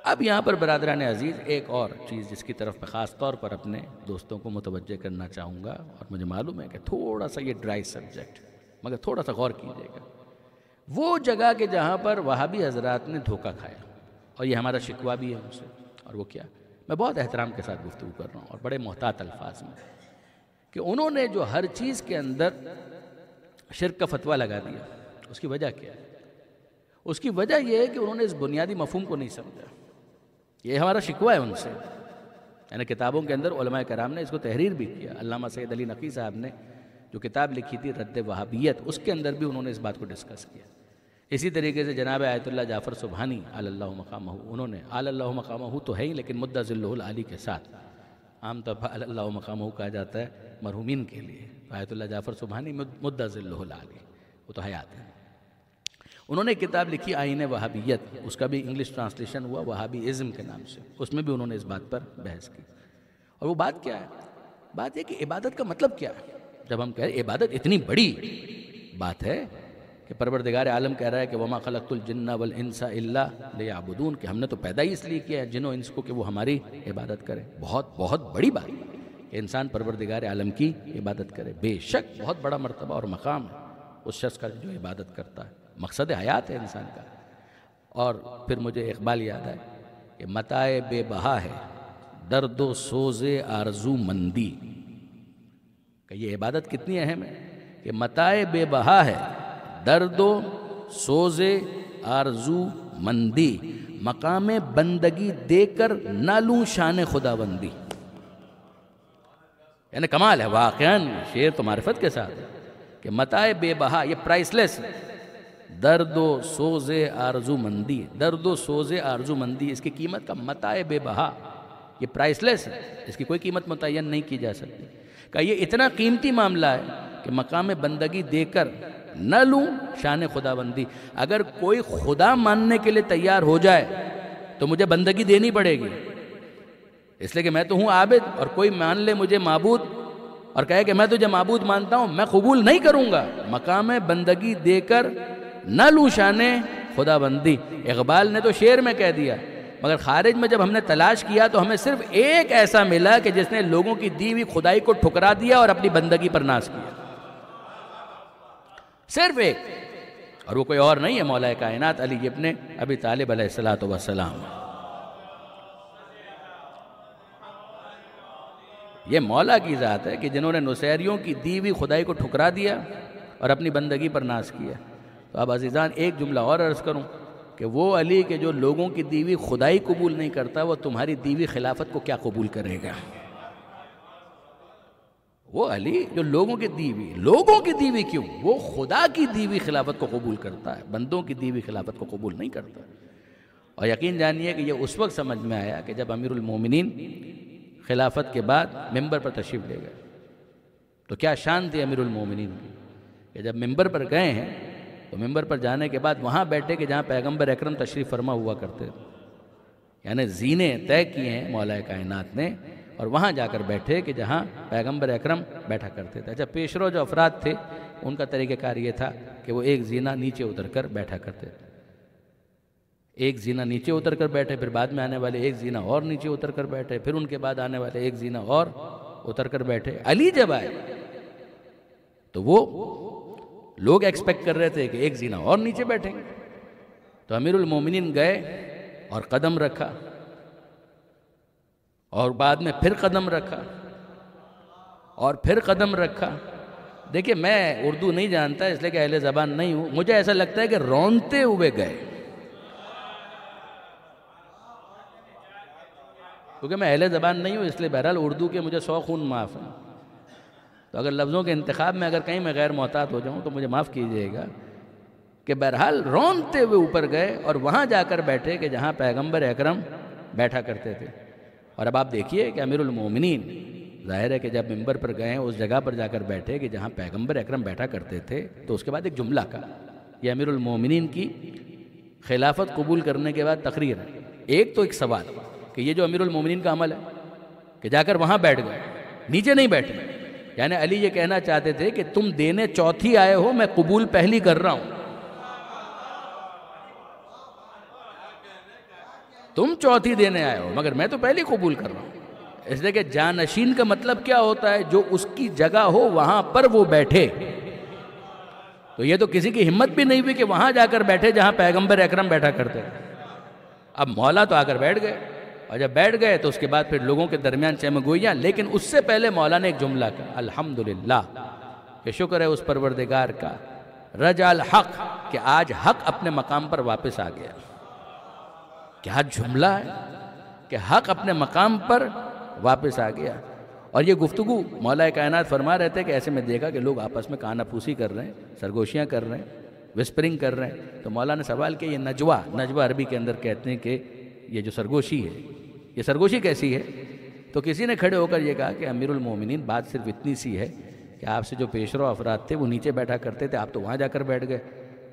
اب یہاں پر برادران عزیز ایک اور چیز جس کی طرف میں خاص طور پر اپنے دوستوں کو متوجہ کرنا چاہوں گا، اور مجھے معلوم ہے کہ تھوڑا سا یہ ڈرائی سبجیکٹ، مگر تھوڑا سا غور کیجئے گا۔ وہ جگہ کہ جہاں پر وہابی حضرات نے دھوکہ کھایا، اور یہ ہمارا شکوہ بھی ہے ان سے، اور وہ کیا؟ میں بہت احترام کے ساتھ گفتگو کر رہا ہوں اور بڑے محتاط الفاظ میں، کہ انہوں نے جو ہر چیز کے اندر شرک کا فتویٰ لگا دیا، اس کی وجہ کیا ہے؟ اس کی وجہ یہ ہے کہ انہوں نے اس بنیادی مفہوم کو نہیں سمجھا۔ یہ ہمارا شکوہ ہے ان سے، یعنی کتابوں کے اندر علماء کرام نے اس کو تحریر بھی کیا۔ علامہ سید علی نقی صاحب نے جو کتاب لکھی تھی رد وہابیت، اس کے اندر بھی انہوں نے اس بات کو ڈسکس کیا۔ اسی طریقے سے جناب آیت اللہ جعفر سبحانی علی اللہ مقامہ، انہوں نے علی اللہ مقامہ تو ہے ہی، لیکن مدہ ذلہ العالی کے ساتھ، عام طور پر علی اللہ مقامہ کہا جاتا ہے مرحومین کے لیے، آیت اللہ جعفر سبحانی مدہ ذلہ العالی، وہ تو حیات ہیں۔ انہوں نے کتاب لکھی آئین وہابیت، اس کا بھی انگلش ٹرانسلیشن ہوا وہابی ازم کے نام سے، اس میں بھی انہوں نے اس بات پر بحث کی۔ اور وہ بات کیا ہے؟ بات یہ کہ عبادت کا مطلب کیا ہے؟ جب ہم کہہ رہے ہیں عبادت اتنی بڑی بات ہے کہ پروردگار عالم کہہ رہا ہے کہ وَمَا خَلَقْتُ الْجِنَّ وَالْإِنسَ إِلَّا لِيَعْبُدُونَ، کہ ہم نے تو پیدا ہی اس لیے کیا ہے جن و انس کو کہ وہ ہماری عبادت کرے۔ بہت بڑی بات کہ انسان پروردگار عالم کی عبادت کرے، بے شک بہت بڑا مرتبہ اور مقام ہے اس شخص کا جو عبادت کرتا ہے، مقصد حیات ہے انسان کا۔ اور پھر مجھے اقبال یاد ہے کہ متاع بے بہا ہے درد و سوز آرزو مندی، کہ یہ عبادت کتنی اہم ہے کہ متاع بے بہا ہے درد و سوز آرزو مندی، مقام بندگی دے کر نہ لوں شان خدا بندی۔ یعنی کمال ہے واقعاً، شعر تو معرفت کے ساتھ ہے کہ متاع بے بہا، یہ پرائس لیس ہے، درد و سوز آرزو مندی، درد و سوز آرزو مندی، اس کی قیمت کا متاع بے بہا، یہ پرائس لیس ہے، اس کی کوئی قیمت متعین نہیں کی جا سکتی۔ کہ یہ اتنا قیمتی معاملہ ہے کہ مقام بندگی دے کر نہ لوں شان خدا بندی۔ اگر کوئی خدا ماننے کے لیے تیار ہو جائے تو مجھے بندگی دینی پڑے گی، اس لیے کہ میں تو ہوں عابد، اور کوئی مان لے مجھے معبود اور کہے کہ میں تجھے معبود مانتا ہوں، میں قبول نہیں کروں گا۔ مقام بندگی دے کر نہ لوں شان خدا بندی، اقبال نے تو شعر میں کہہ دیا، مگر خارج میں جب ہم نے تلاش کیا تو ہمیں صرف ایک ایسا ملا کہ جس نے لوگوں کی دی ہوئی خدائی کو ٹھکرا دیا اور اپنی بندگی پر ناز کیا، صرف ایک، اور وہ کوئی اور نہیں ہے، مولا کائنات علی ابن ابی طالب علیہ السلام۔ یہ مولا کی ذات ہے کہ جنہوں نے نصیریوں کی دی ہوئی خدائی کو ٹھکرا دیا اور اپنی بندگی پر ناز کیا۔ تو اب عزیزان ایک جملہ اور عرض کروں کہ وہ علی کے جو لوگوں کی دی ہوئی خدائی قبول نہیں کرتا، وہ تمہاری دی ہوئی خلافت کو کیا قبول کرے گا؟ وہ علی جو لوگوں کی دی ہوئی کیوں، وہ خدا کی دی ہوئی خلافت کو قبول کرتا ہے، بندوں کی دی ہوئی خلافت کو قبول نہیں کرتا۔ اور یقین جانیے کہ یہ اس وقت سمجھ میں آیا کہ جب امیر المومنین خلافت کے بعد ممبر پر تشریف لے گئے، تو کیا شان تھی امیر المومنین کی کہ جب ممبر پر گئے ہیں تو ممبر پر جانے کے بعد وہاں بیٹھے کہ جہاں پیغمبر اکرم تشریف فرما ہوا کرتے، یعنی زینے طے کیے ہیں مولا کائنات نے، اور وہاں جا کر بیٹھے کہ جہاں پیغمبر اکرم بیٹھا کرتے تھے۔ اچھا، پیشرو جو افراد تھے ان کا طریقہ کار یہ تھا کہ وہ ایک زینہ نیچے اتر کر بیٹھا کرتے تھے، ایک زینہ نیچے اتر کر بیٹھے، پھر بعد میں آنے والے ایک زینہ اور نیچے اتر کر بیٹھے، پھر ان کے بعد آنے والے ایک زینہ اور اتر کر بیٹھے۔ علی جب آئے تو وہ لوگ ایکسپیکٹ کر رہے تھے کہ ایک زینہ اور نیچے بیٹھیں گے، تو امیر المومنین گئے اور قدم رکھا، اور بعد میں پھر قدم رکھا، اور پھر قدم رکھا۔ دیکھیں میں اردو نہیں جانتا اس لیے کہ اہل زبان نہیں ہوں، مجھے ایسا لگتا ہے کہ رونتے ہوئے گئے، کیونکہ میں اہل زبان نہیں ہوں، اس لیے بہرحال اردو کے مجھے 100 خون معاف ہیں، تو اگر لفظوں کے انتخاب میں اگر کہیں میں غیر محتاط ہو جاؤں تو مجھے معاف کیجئے گا، کہ بہرحال رونتے ہوئے اوپر گئے اور وہاں جا کر بیٹھے کہ جہاں پیغمبر اکرم بیٹھا کرتے تھے۔ اور اب آپ دیکھیے کہ امیر المومنین ظاہر ہے کہ جب منبر پر گئے اس جگہ پر جا کر بیٹھے کہ جہاں پیغمبر اکرم بیٹھا کرتے تھے، تو اس کے بعد ایک جملہ کہا، یہ امیر المومنین کی خلافت قبول کرنے کے بعد تقریر ہے۔ ایک تو ایک سوال کہ یہ جو امیر المومنین کا عمل ہے کہ جا کر وہاں بیٹھ گئے، نیچے نہیں بیٹھے، یعنی علی یہ کہنا چاہتے تھے کہ تم دینے چوتھی آئے ہو، میں قبول پہلی کر رہا ہوں، تم چوتھی دینے آئے ہو مگر میں تو پہلی قبول کر رہا ہوں۔ اس لیے کہ جانشین کا مطلب کیا ہوتا ہے؟ جو اس کی جگہ ہو وہاں پر وہ بیٹھے، تو یہ تو کسی کی ہمت بھی نہیں ہوئی کہ وہاں جا کر بیٹھے جہاں پیغمبر اکرم بیٹھا کرتے۔ اب مولا تو آ کر بیٹھ گئے، اور جب بیٹھ گئے تو اس کے بعد پھر لوگوں کے درمیان چہم گوئیاں، لیکن اس سے پہلے مولا نے ایک جملہ کہا، الحمدللہ، کہ شکر ہے اس پروردگار کا، رجع الحق، کہ آج حق اپنے مقام پر واپس آ گیا۔ کیا جملہ ہے کہ حق اپنے مقام پر واپس آ گیا۔ اور یہ گفتگو مولا کائنات فرما رہے تھے کہ ایسے میں دیکھا کہ لوگ آپس میں کانا پھوسی کر رہے ہیں، سرگوشیاں کر رہے ہیں، وسپرنگ کر رہے ہیں، تو مولا نے سوال کیا، یہ نجوہ عربی کے اندر کہتے ہیں کہ یہ جو سرگوشی ہے، یہ سرگوشی کیسی ہے؟ تو کسی نے کھڑے ہو کر یہ کہا کہ امیر المومنین بات صرف اتنی سی ہے کہ آپ سے جو پیشرو افراد تھے وہ نیچے بیٹھا کرتے تھے، آپ تو وہاں جا کر بیٹھ گئے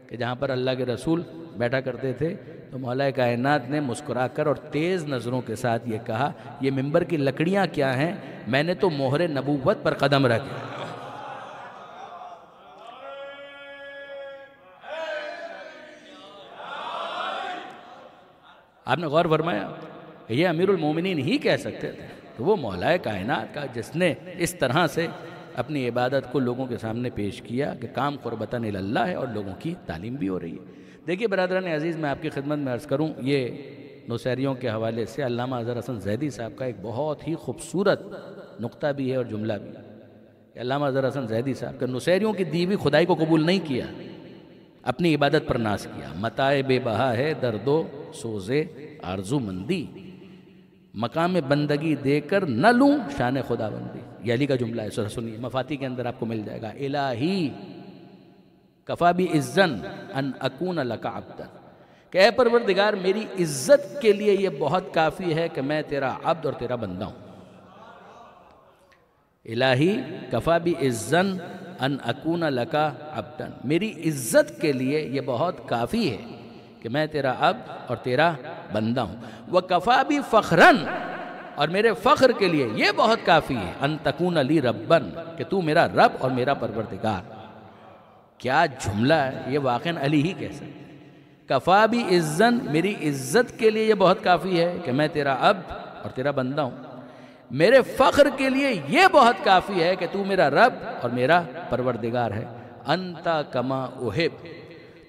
کہ جہاں پر اللہ کے رسول بیٹھا کرتے تھے۔ تو مولا کائنات نے مسکرا کر اور تیز نظروں کے ساتھ یہ کہا، یہ منبر کی لکڑیاں کیا ہیں؟ میں نے تو مہر نبوت پر قدم رکھے۔ آپ نے غور فرمایا کہ یہ امیر المومنین ہی کہہ سکتے تھے، تو وہ مولا کائنات کا جس نے اس طرح سے اپنی عبادت کو لوگوں کے سامنے پیش کیا کہ کام قربتاً اللہ ہے اور لوگوں کی تعلیم بھی ہو رہی ہے۔ دیکھیے برادران عزیز، میں آپ کی خدمت میں عرض کروں، یہ نوسیریوں کے حوالے سے علامہ اظہر حسن زیدی صاحب کا ایک بہت ہی خوبصورت نقطہ بھی ہے اور جملہ بھی ہے۔ علامہ اظہر حسن زیدی صاحب کا نوسیریوں کی دی ہوئی خدائی کو قبول نہیں کیا، اپنی عبادت پر ناز کیا۔ متاع بے بہا ہے درد و سوز آرزو مندی، مقام بندگی دے کر نہ لوں شان خدا بندی۔ یہ علی کا جملہ ہے، سنیے، مفاتی کے اندر آپ کو مل جائے گا۔ الہی کفا بی اذن ان اکون لک عبدا، کہ اے پروردگار میری عزت کے لیے یہ بہت کافی ہے کہ میں تیرا عبد اور تیرا بندہ ہوں۔ الہی کفا بی اذن ان اکون لک عبدا، میری عزت کے لیے یہ بہت کافی ہے کہ میں تیرا عبد اور تیرا بندہ ہوں۔ وکفا بی فخرن، اور میرے فخر کے لیے یہ بہت کافی ہے ان تکون لی ربن، کہ تو میرا رب اور میرا پروردگار۔ کیا جملہ ہے، یہ واقعاً علی ہی کہہ سکتے۔ کفا بی اذن، میری عزت کے لیے یہ بہت کافی ہے کہ میں تیرا عبد اور تیرا بندہ ہوں۔ میرے فخر کے لیے یہ بہت کافی ہے کہ تو میرا رب اور میرا پروردگار ہے۔ انتا کما احب،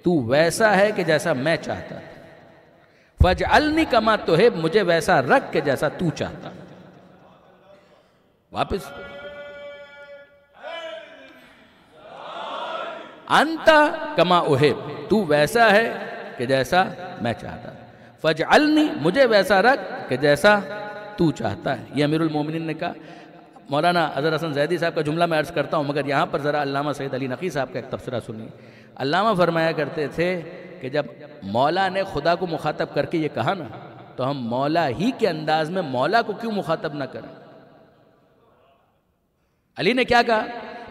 تو ویسا ہے کہ جیسا میں چاہتا، فاجعلنی کما تحب، مجھے ویسا رکھ کہ جیسا تو چاہتا۔ واپس انتا کما احب، تو ویسا ہے کہ جیسا میں چاہتا، فاجعلنی، مجھے ویسا رکھ کہ جیسا تو چاہتا ہے۔ یہ امیر المومنین نے کہا۔ مولانا اظہر حسن زیدی صاحب کا جملہ میں عرض کرتا ہوں، مگر یہاں پر ذرا علامہ سید علی نقی صاحب کا ایک تبصرہ سنیے۔ علامہ فرمایا کرتے تھے کہ جب مولا نے خدا کو مخاطب کر کے یہ کہا نا، تو ہم مولا ہی کے انداز میں مولا کو کیوں مخاطب نہ کریں؟ علی نے کیا کہا؟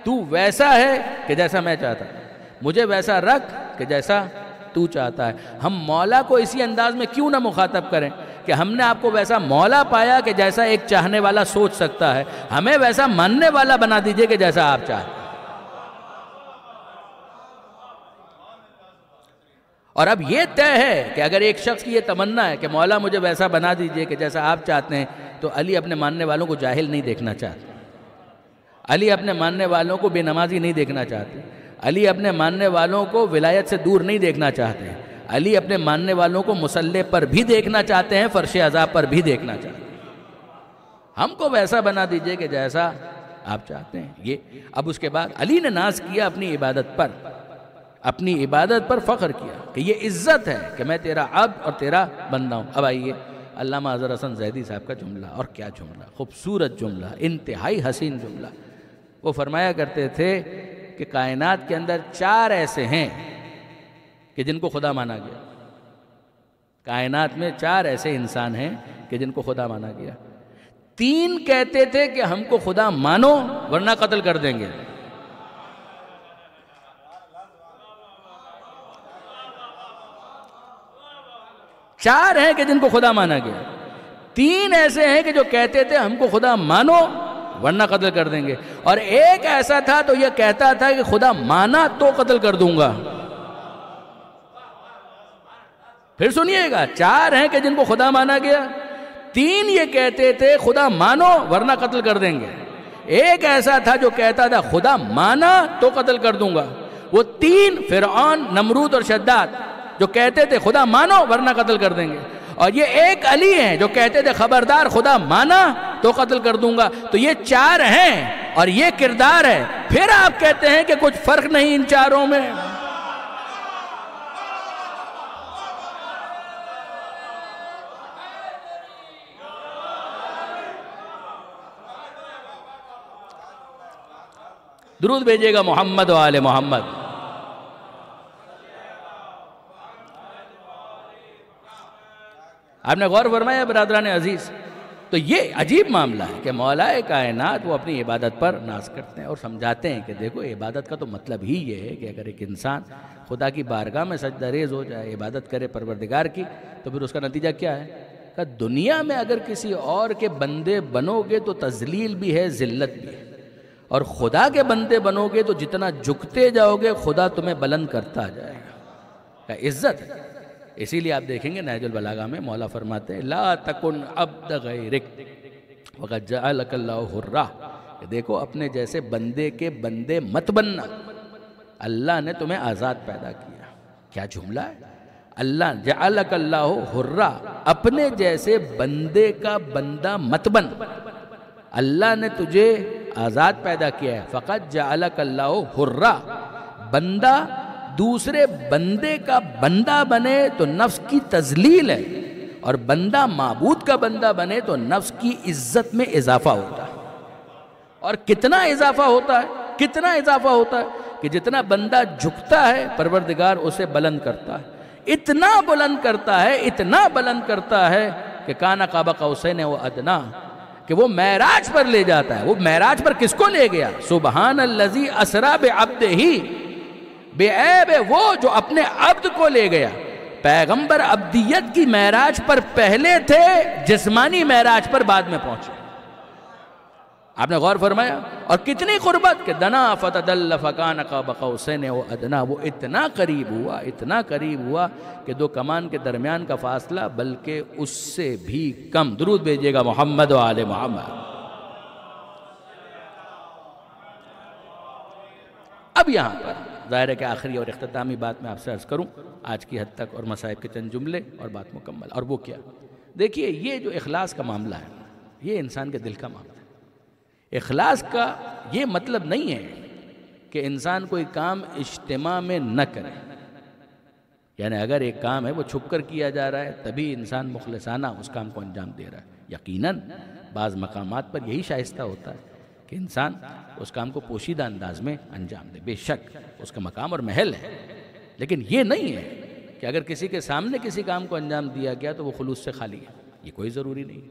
تو ویسا ہے کہ جیسا میں چاہتا، مجھے ویسا رکھ کہ جیسا تو چاہتا ہے۔ ہم مولا کو اسی انداز میں کیوں نہ مخاطب کریں کہ ہم نے آپ کو ویسا مولا پایا کہ جیسا ایک چاہنے والا سوچ سکتا ہے، ہمیں ویسا ماننے والا بنا دیجئے کہ جیسا آپ چاہتے ہیں۔ اور اب یہ طے ہے کہ اگر ایک شخص کی یہ تمنا ہے کہ مولا مجھے ویسا بنا دیجئے کہ جیسا آپ چاہتے ہیں، تو علی اپنے ماننے والوں کو جاہل نہیں دیکھنا چاہتے۔ علی اپنے ماننے والوں کو بے نمازی نہیں دیکھنا چاہتے، علی اپنے ماننے والوں کو ولایت سے دور نہیں دیکھنا چاہتے ہیں، علی اپنے ماننے والوں کو مصلی پر بھی دیکھنا چاہتے ہیں، فرش عذاب پر بھی دیکھنا چاہتے ہیں۔ ہم کو ویسا بنا دیجئے کہ جیسا آپ چاہتے ہیں۔ یہ اب اس کے بعد علی نے ناز کیا اپنی عبادت پر، اپنی عبادت پر فخر کیا کہ یہ عزت ہے کہ میں تیرا عبد اور تیرا بندہ ہوں۔ اب آئیے علامہ اظہر حسن زیدی صاحب کا جملہ، اور کیا جملہ، خوبصورت جملہ، انتہائی حسین جملہ۔ وہ فرمایا کرتے تھے کہ کائنات کے اندر 4 ایسے ہیں کہ جن کو خدا مانا گیا، کائنات میں 4 ایسے انسان ہیں کہ جن کو خدا مانا گیا۔ 3 کہتے تھے کہ ہم کو خدا مانو ورنہ قتل کر دیں گے، 4 ہیں کہ جن کو خدا مانا گیا، 3 ایسے ہیں کہ جو کہتے تھے ہم کو خدا مانو ورنہ قتل کر دیں گے، اور ایک ایسا تھا تو یہ کہتا تھا کہ خدا مانا تو قتل کر دوں گا۔ پھر سنیے گا، 4 ہیں کہ جن کو خدا مانا گیا، 3 یہ کہتے تھے خدا مانو ورنہ قتل کر دیں گے، ایک ایسا تھا جو کہتا تھا خدا مانا تو قتل کر دوں گا۔ وہ 3 فرعون، نمرود اور شداد جو کہتے تھے خدا مانو ورنہ قتل کر دیں گے، اور یہ ایک علی ہیں جو کہتے تھے خبردار خدا مانا تو قتل کر دوں گا۔ تو یہ 4 ہیں اور یہ کردار ہے، پھر آپ کہتے ہیں کہ کچھ فرق نہیں ان 4 میں۔ درود بھیجیے گا محمد و آل محمد۔ آپ نے غور فرمایا برادران عزیز؟ تو یہ عجیب معاملہ ہے کہ مولا کائنات وہ اپنی عبادت پر ناز کرتے ہیں اور سمجھاتے ہیں کہ دیکھو عبادت کا تو مطلب ہی یہ ہے کہ اگر ایک انسان خدا کی بارگاہ میں سجدہ ریز ہو جائے، عبادت کرے پروردگار کی، تو پھر اس کا نتیجہ کیا ہے کہ دنیا میں اگر کسی اور کے بندے بنو گے تو تذلیل بھی ہے، ذلت بھی ہے، اور خدا کے بندے بنو گے تو جتنا جھکتے جاؤ گے خدا تمہیں بلند کرتا جائے گا، عزت ہے۔ اسی لیے آپ دیکھیں گے نہج البلاغہ میں مولا فرماتے ہیں لا تکن عبد غیرک وقد جعلک اللہ حرہ، کہ دیکھو اپنے جیسے بندے کے بندے مت بننا، اللہ نے تمہیں آزاد پیدا کیا۔ کیا جملہ ہے، اللہ جعلک اللہ حرہ، اپنے جیسے بندے کا بندہ مت بن، اللہ نے تجھے آزاد پیدا کیا ہے۔ فقط جعلک اللہ حرہ، بندہ دوسرے بندے کا بندہ بنے تو نفس کی تذلیل ہے، اور بندہ معبود کا بندہ بنے تو نفس کی عزت میں اضافہ ہوتا ہے۔ اور کتنا اضافہ ہوتا ہے، کتنا اضافہ ہوتا ہے کہ جتنا بندہ جھکتا ہے پروردگار اسے بلند کرتا ہے، اتنا بلند کرتا ہے، اتنا بلند کرتا ہے کہ کانا قاب قوسین و ادنا، کہ وہ معراج پر لے جاتا ہے۔ وہ معراج پر کس کو لے گیا؟ سبحان الذی اسری بعبدہ، بے عیب ہے وہ جو اپنے عبد کو لے گیا۔ پیغمبر عبدیت کی معراج پر پہلے تھے، جسمانی معراج پر بعد میں پہنچے۔ آپ نے غور فرمایا؟ اور کتنی قربت کہ دنا فتدل فکان قاب قوسین و ادنا، وہ اتنا قریب ہوا، اتنا قریب ہوا کہ 2 کمان کے درمیان کا فاصلہ بلکہ اس سے بھی کم۔ درود بھیجیے گا محمد و آل محمد۔ اب یہاں پر ظاہر ہے کہ آخری اور اختتامی بات میں آپ سے عرض کروں آج کی حد تک، اور مصائب کے چند جملے اور بات مکمل، اور وہ کیا؟ دیکھیے یہ جو اخلاص کا معاملہ ہے یہ انسان کے دل کا معاملہ ہے۔ اخلاص کا یہ مطلب نہیں ہے کہ انسان کوئی کام اجتماع میں نہ کرے، یعنی اگر ایک کام ہے وہ چھپ کر کیا جا رہا ہے تبھی انسان مخلصانہ اس کام کو انجام دے رہا ہے۔ یقیناً بعض مقامات پر یہی شائستہ ہوتا ہے کہ انسان اس کام کو پوشیدہ انداز میں انجام دے، بے شک اس کا مقام اور محل ہے، لیکن یہ نہیں ہے کہ اگر کسی کے سامنے کسی کام کو انجام دیا گیا تو وہ خلوص سے خالی ہے، یہ کوئی ضروری نہیں۔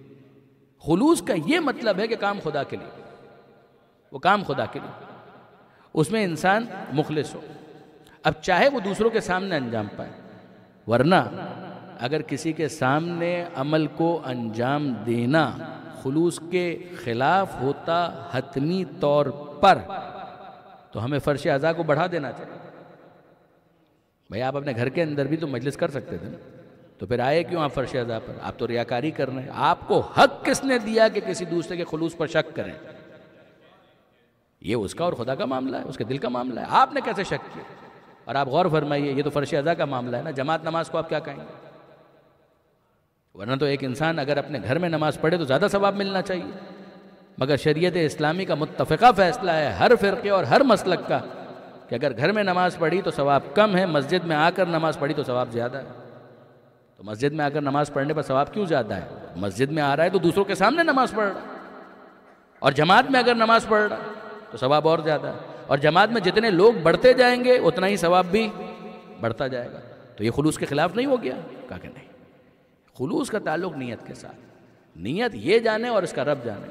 خلوص کا یہ مطلب ہے کہ کام خدا کے لیے، وہ کام خدا کے لیے، اس میں انسان مخلص ہو، اب چاہے وہ دوسروں کے سامنے انجام پائے، ورنہ اگر کسی کے سامنے عمل کو انجام دینا خلوص کے خلاف ہوتا حتمی طور پر، تو ہمیں فرش عزا کو بڑھا دینا چاہیے۔ بھئی آپ اپنے گھر کے اندر بھی تو مجلس کر سکتے تھے نا، تو پھر آئے کیوں آپ فرش عزا پر؟ آپ تو ریاکاری کر رہے ہیں۔ آپ کو حق کس نے دیا کہ کسی دوسرے کے خلوص پر شک کریں؟ یہ اس کا اور خدا کا معاملہ ہے، اس کے دل کا معاملہ ہے، آپ نے کیسے شک کیا؟ اور آپ غور فرمائیے، یہ تو فرض ادا کا معاملہ ہے نا، جماعت نماز کو آپ کیا کہیں گے؟ ورنہ تو ایک انسان اگر اپنے گھر میں نماز پڑھے تو زیادہ ثواب ملنا چاہیے، مگر شریعت اسلامی کا متفقہ فیصلہ ہے ہر فرقے اور ہر مسلک کا کہ اگر گھر میں نماز پڑھی تو ثواب کم ہے، مسجد میں آ کر نماز پڑھی تو ثواب زیادہ ہے۔ تو مسجد میں آ کر نماز پڑھنے پر ثواب کیوں زیادہ ہے؟ مسجد میں آ رہا ہے تو دوسروں کے سامنے نماز پڑھ رہا ہے، اور جماعت میں اگر نماز پڑھ رہا ہے تو ثواب اور زیادہ ہے، اور جماعت میں جتنے لوگ بڑھتے جائیں گے اتنا ہی ثواب بھی بڑھتا جائے گا۔ تو یہ خلوص کے خلاف نہیں ہو گیا؟ کہا کہ نہیں، خلوص کا تعلق نیت کے ساتھ، نیت یہ جانے اور اس کا رب جانے۔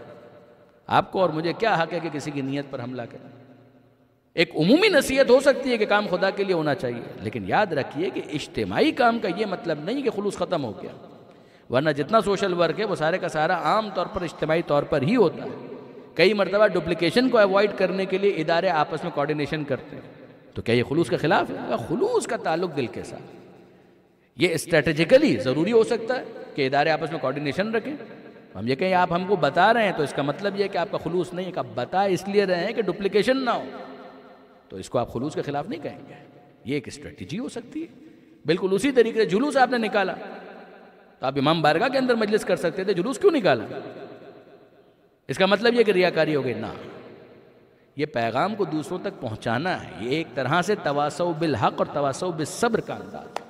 آپ کو اور مجھے کیا حق ہے کہ کسی کی نیت پر حملہ کریں؟ ایک عمومی نصیحت ہو سکتی ہے کہ کام خدا کے لیے ہونا چاہیے، لیکن یاد رکھیے کہ اجتماعی کام کا یہ مطلب نہیں کہ خلوص ختم ہو گیا، ورنہ جتنا سوشل ورک ہے وہ سارے کا سارا عام طور پر اجتماعی طور پر ہی ہوتا ہے۔ کئی مرتبہ ڈپلیکیشن کو ایوائڈ کرنے کے لیے ادارے آپس میں کوارڈینیشن کرتے ہیں، تو کیا یہ خلوص کے خلاف ہے؟ خلوص کا تعلق دل کے ساتھ، یہ اسٹریٹجیکلی ضروری ہو سکتا ہے کہ ادارے آپس میں کوارڈینیشن رکھیں۔ ہم یہ کہیں آپ ہم کو بتا رہے ہیں تو اس کا مطلب یہ ہے کہ آپ کا خلوص نہیں ہے، کہ آپ بتا اس لیے رہے ہیں کہ ڈپلیکیشن نہ ہو، تو اس کو آپ خلوص کے خلاف نہیں کہیں گے۔ یہ ایک اسٹریٹجی ہو سکتی ہے۔ بالکل اسی طریقے سے جلوس آپ نے نکالا تو آپ امام بارگاہ کے اندر مجلس کر سکتے تھے، جلوس کیوں نکالا؟ اس کا مطلب یہ کہ ریاکاری ہو گئی؟ نہ، یہ پیغام کو دوسروں تک پہنچانا ہے، یہ ایک طرح سے تواصو بالحق اور تواصو بالصبر کا انداز ہے۔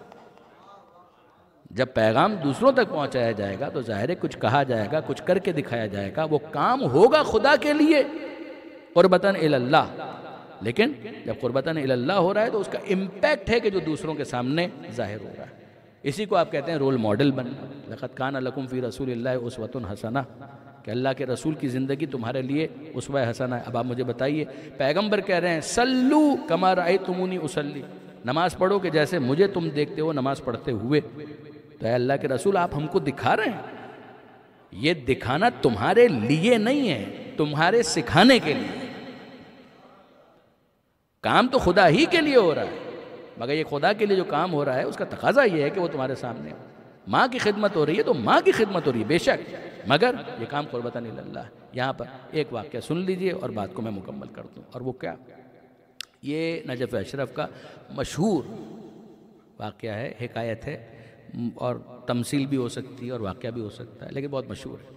جب پیغام دوسروں تک پہنچایا جائے گا تو ظاہر ہے کچھ کہا جائے گا، کچھ کر کے دکھایا جائے گا، وہ کام ہوگا خدا کے لیے قربتاً اللہ، لیکن جب قربتاً اللہ ہو رہا ہے تو اس کا امپیکٹ ہے کہ جو دوسروں کے سامنے ظاہر ہو رہا ہے۔ اسی کو آپ کہتے ہیں رول ماڈل بننا۔ لقد کان لکم فی رسول اللہ اسوۃ حسنہ، کہ اللہ کے رسول کی زندگی تمہارے لیے اسوہ حسنہ ہے۔ اب آپ مجھے بتائیے، پیغمبر کہہ رہے ہیں سلو کما رأیتمونی اصلی، نماز پڑھو کہ جیسے مجھے تم دیکھتے ہو نماز پڑھتے ہوئے۔ تو اے اللہ کے رسول، آپ ہم کو دکھا رہے ہیں، یہ دکھانا تمہارے لیے نہیں ہے، تمہارے سکھانے کے لیے۔ کام تو خدا ہی کے لیے ہو رہا ہے، مگر یہ خدا کے لیے جو کام ہو رہا ہے اس کا تقاضا یہ ہے کہ وہ تمہارے سامنے ہو۔ ماں کی خدمت ہو رہی ہے تو ماں کی خدمت ہو رہی ہے بے شک، مگر یہ کام قربتاً اللہ ہے۔ یہاں پر ایک واقعہ سن لیجئے اور بات کو میں مکمل کر دوں، اور وہ کیا؟ یہ نجف اشرف کا مشہور واقعہ ہے، حکایت ہے، اور تمثیل بھی ہو سکتی ہے اور واقعہ بھی ہو سکتا ہے، لیکن بہت مشہور ہے۔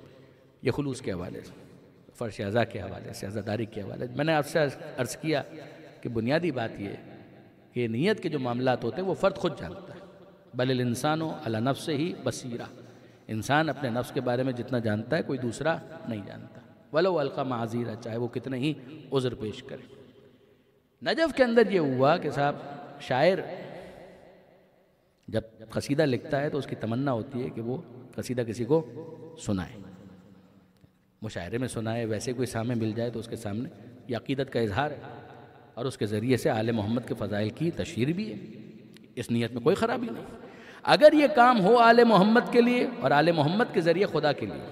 یہ خلوص کے حوالے سے، فرش اعضاء کے حوالے سے، عزاداری کے حوالے سے۔ میں نے آپ سے عرض کیا کہ بنیادی بات یہ ہے کہ نیت کے جو معاملات ہوتے ہیں وہ فرد خود جانتا ہے۔ بل الانسان علی نفسہ بصیرہ، انسان اپنے نفس کے بارے میں جتنا جانتا ہے کوئی دوسرا نہیں جانتا، ولو القی معاذیرہ، چاہے وہ کتنے ہی عذر پیش کرے۔ نجف کے اندر یہ ہوا کہ صاحب شاعر جب قصیدہ لکھتا ہے تو اس کی تمنا ہوتی ہے کہ وہ قصیدہ کسی کو سنائے، مشاعرے میں سنائے، ویسے کوئی سامنے مل جائے تو اس کے سامنے، یہ عقیدت کا اظہار ہے، اور اس کے ذریعے سے آل محمد کے فضائل کی تشہیر بھی ہے۔ اس نیت میں کوئی خرابی نہیں۔ اگر یہ کام ہو آل محمد کے لیے اور آل محمد کے ذریعے خدا کے لیے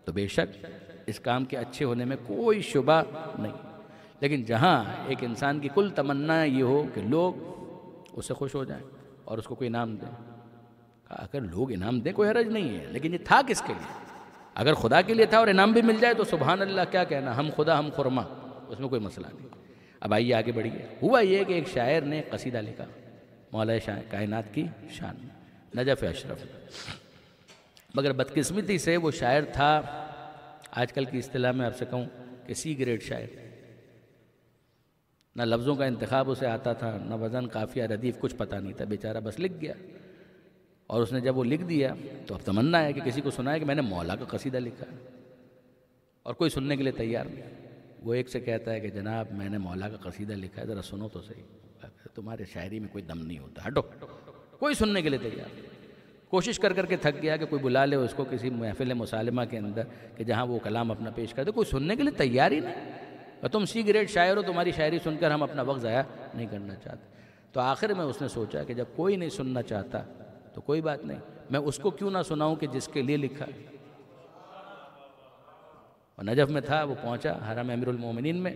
تو بے شک اس کام کے اچھے ہونے میں کوئی شبہ نہیں، لیکن جہاں ایک انسان کی کل تمنا یہ ہو کہ لوگ اس سے خوش ہو جائیں اور اس کو کوئی انعام دیں، اگر لوگ انعام دیں کوئی حرج نہیں ہے، لیکن یہ تھا کس کے لیے؟ اگر خدا کے لیے تھا اور انعام بھی مل جائے تو سبحان اللہ، کیا کہنا، ہم خدا ہم خرما، اس میں کوئی مسئلہ نہیں۔ اب آئیے آگے بڑھیے۔ ہوا یہ کہ ایک شاعر نے قصیدہ لکھا مولا کائنات کی شان میں، نجف اشرف، مگر بدقسمتی سے وہ شاعر تھا، آج کل کی اصطلاح میں آپ سے کہوں کہ سی گریڈ شاعر، نہ لفظوں کا انتخاب اسے آتا تھا، نہ وزن، قافیہ، ردیف، کچھ پتہ نہیں تھا، بیچارہ بس لکھ گیا۔ اور اس نے جب وہ لکھ دیا تو اب تمنا ہے کہ کسی کو سنائے کہ میں نے مولا کا قصیدہ لکھا ہے، اور کوئی سننے کے لیے تیار نہیں۔ وہ ایک سے کہتا ہے کہ جناب میں نے مولا کا قصیدہ لکھا ہے، ذرا سنو تو صحیح، تمہارے شاعری میں کوئی دم نہیں ہوتا، ہٹو۔ کوئی سننے کے لیے تیار نہیں۔ کوشش کر کر کے تھک گیا کہ کوئی بلا لے اس کو کسی محفل مسالمہ کے اندر کہ جہاں وہ کلام اپنا پیش کرتے، کوئی سننے کے لیے تیار ہی نہیں۔ اور تم سی گریڈ شاعر ہو، تمہاری شاعری سن کر ہم اپنا وقت ضائع نہیں کرنا چاہتے۔ تو آخر میں اس نے سوچا کہ جب کوئی نہیں سننا چاہتا تو کوئی بات نہیں، میں اس کو کیوں نہ سناؤں کہ جس کے لیے لکھا ہے۔ اور نجف میں تھا، وہ پہنچا حرم امیر المومنین میں،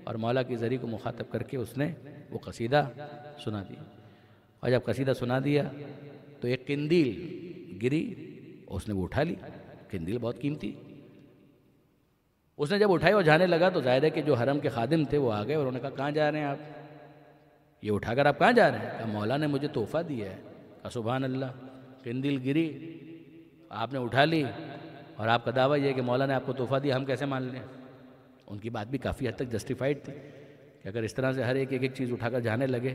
اور مولا کی ذریعے کو مخاطب کر کے اس نے وہ قصیدہ سنا دیا۔ اور جب قصیدہ سنا دیا تو ایک قندیل گری، اس نے وہ اٹھا لی، قندیل بہت قیمتی، اس نے جب اٹھائی اور جانے لگا تو ظاہر ہے کہ جو حرم کے خادم تھے وہ آ گئے اور انہوں نے کہا کہاں جا رہے ہیں آپ؟ یہ اٹھا کر آپ کہاں جا رہے ہیں؟ کہا مولا نے مجھے تحفہ دیا ہے۔ کہا سبحان اللہ، قندیل گری، آپ نے اٹھا لی اور آپ کا دعویٰ یہ ہے کہ مولا نے آپ کو تحفہ دیا، ہم کیسے مان لیں؟ ان کی بات بھی کافی حد تک جسٹیفائڈ تھی کہ اگر اس طرح سے ہر ایک ایک چیز اٹھا کر جانے لگے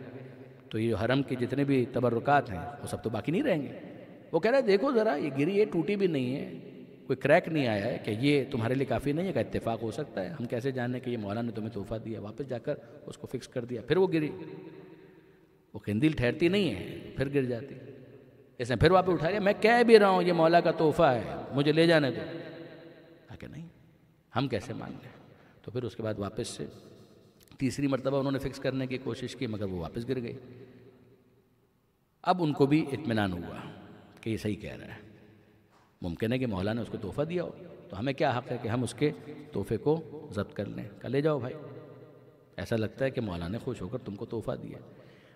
تو یہ حرم کے جتنے بھی تبرکات ہیں وہ سب تو باقی نہیں رہیں گے۔ وہ کہہ رہے دیکھو ذرا یہ گری ہے، ٹوٹی بھی نہیں ہے، کوئی کریک نہیں آیا ہے کہ یہ تمہارے لیے کافی نہیں ہے، کہ اتفاق ہو سکتا ہے، ہم کیسے جانیں کہ یہ مولا نے تمہیں تحفہ دیا؟ واپس جا کر اس کو فکس کر دیا، پھر وہ گری، وہ قندیل ٹھہرتی نہیں ہے، پھر گر جاتی۔ اس نے پھر واپس اٹھا لیا، میں کہہ بھی رہا ہوں یہ مولا کا تحفہ ہے، مجھے لے جانے دو۔ کہا کہ نہیں، ہم کیسے مان لیں؟ تو پھر اس کے بعد واپس سے تیسری مرتبہ انہوں نے فکس کرنے کی کوشش کی، مگر وہ واپس گر گئی۔ اب ان کو بھی اطمینان ہوا کہ یہ صحیح کہہ رہا ہے، ممکن ہے کہ مولا نے اس کو تحفہ دیا ہو، تو ہمیں کیا حق ہے کہ ہم اس کے تحفے کو ضبط کر لیں؟ کہ لے جاؤ بھائی، ایسا لگتا ہے کہ مولا نے خوش ہو کر تم کو تحفہ دیا۔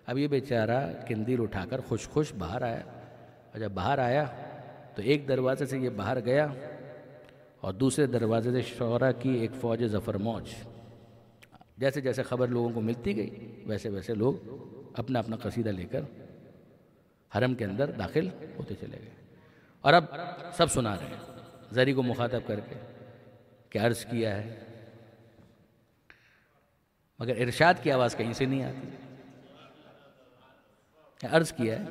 اب یہ بیچارہ قندیل اٹھا کر خوش خوش باہر آیا، اور جب باہر آیا تو ایک دروازے سے یہ باہر گیا اور دوسرے دروازے سے شعراء کی ایک فوج ظفر موج، جیسے جیسے خبر لوگوں کو ملتی گئی ویسے ویسے لوگ اپنا اپنا قصیدہ لے کر حرم کے اندر داخل ہوتے چلے گئے۔ اور اب سب سنا رہے ہیں زری کو مخاطب کر کے کہ عرض کیا ہے، مگر ارشاد کی آواز کہیں سے نہیں آتی۔ عرض کیا ہے،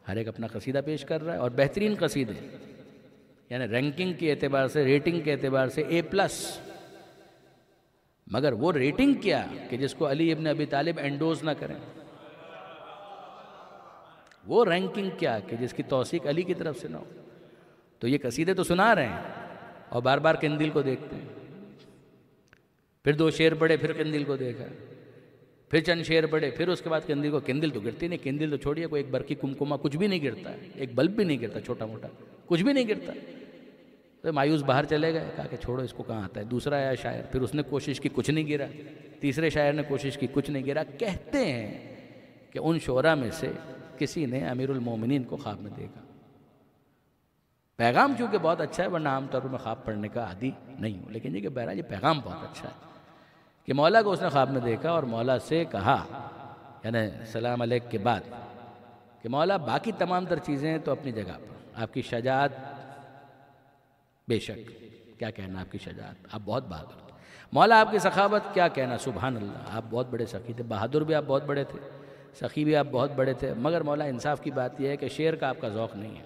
ہر ایک اپنا قصیدہ پیش کر رہا ہے، اور بہترین قصیدے، یعنی رینکنگ کے اعتبار سے، ریٹنگ کے اعتبار سے A+، مگر وہ ریٹنگ کیا کہ جس کو علی ابن ابی طالب انڈوز نہ کریں، وہ رینکنگ کیا کہ جس کی توثیق علی کی طرف سے نہ ہو۔ تو یہ قصیدے تو سنا رہے ہیں اور بار بار قندیل کو دیکھتے ہیں، پھر 2 شعر پڑھے، پھر قندیل کو دیکھا، پھر چند شعر پڑھے، پھر اس کے بعد قندیل کو، قندیل تو گرتی نہیں، قندیل تو چھوڑیے، کوئی ایک برقی کمکما کچھ بھی نہیں گرتا ہے، ایک بلب بھی نہیں گرتا، چھوٹا موٹا کچھ بھی نہیں گرتا۔ تو مایوس باہر چلے گئے، کہا کہ چھوڑو اس کو، کہاں آتا ہے۔ دوسرا آیا شاعر، پھر اس نے کوشش کی، کچھ نہیں گرا، تیسرے شاعر نے کوشش کی، کچھ نہیں گرا۔ کہتے ہیں کہ ان شعراء میں سے کسی نے امیر المومنین کو خواب میں دیکھا۔ پیغام چونکہ بہت اچھا ہے، ورنہ عام طور پر میں خواب پڑھنے کا عادی نہیں ہوں، لیکن یہ کہ بہرحال یہ پیغام بہت اچھا ہے کہ مولا کو اس نے خواب میں دیکھا اور مولا سے کہا، یعنی سلام علیک کے بعد، کہ مولا باقی تمام تر چیزیں تو اپنی جگہ پر، آپ کی شجاعت بے شک، کیا کہنا آپ کی شجاعت، آپ بہت بہادر تھے۔ مولا آپ کی سخاوت، کیا کہنا، سبحان اللہ، آپ بہت بڑے سخی تھے، بہادر بھی آپ بہت بڑے تھے، سخی بھی آپ بہت بڑے تھے، مگر مولا انصاف کی بات یہ ہے کہ شعر کا آپ کا ذوق نہیں ہے،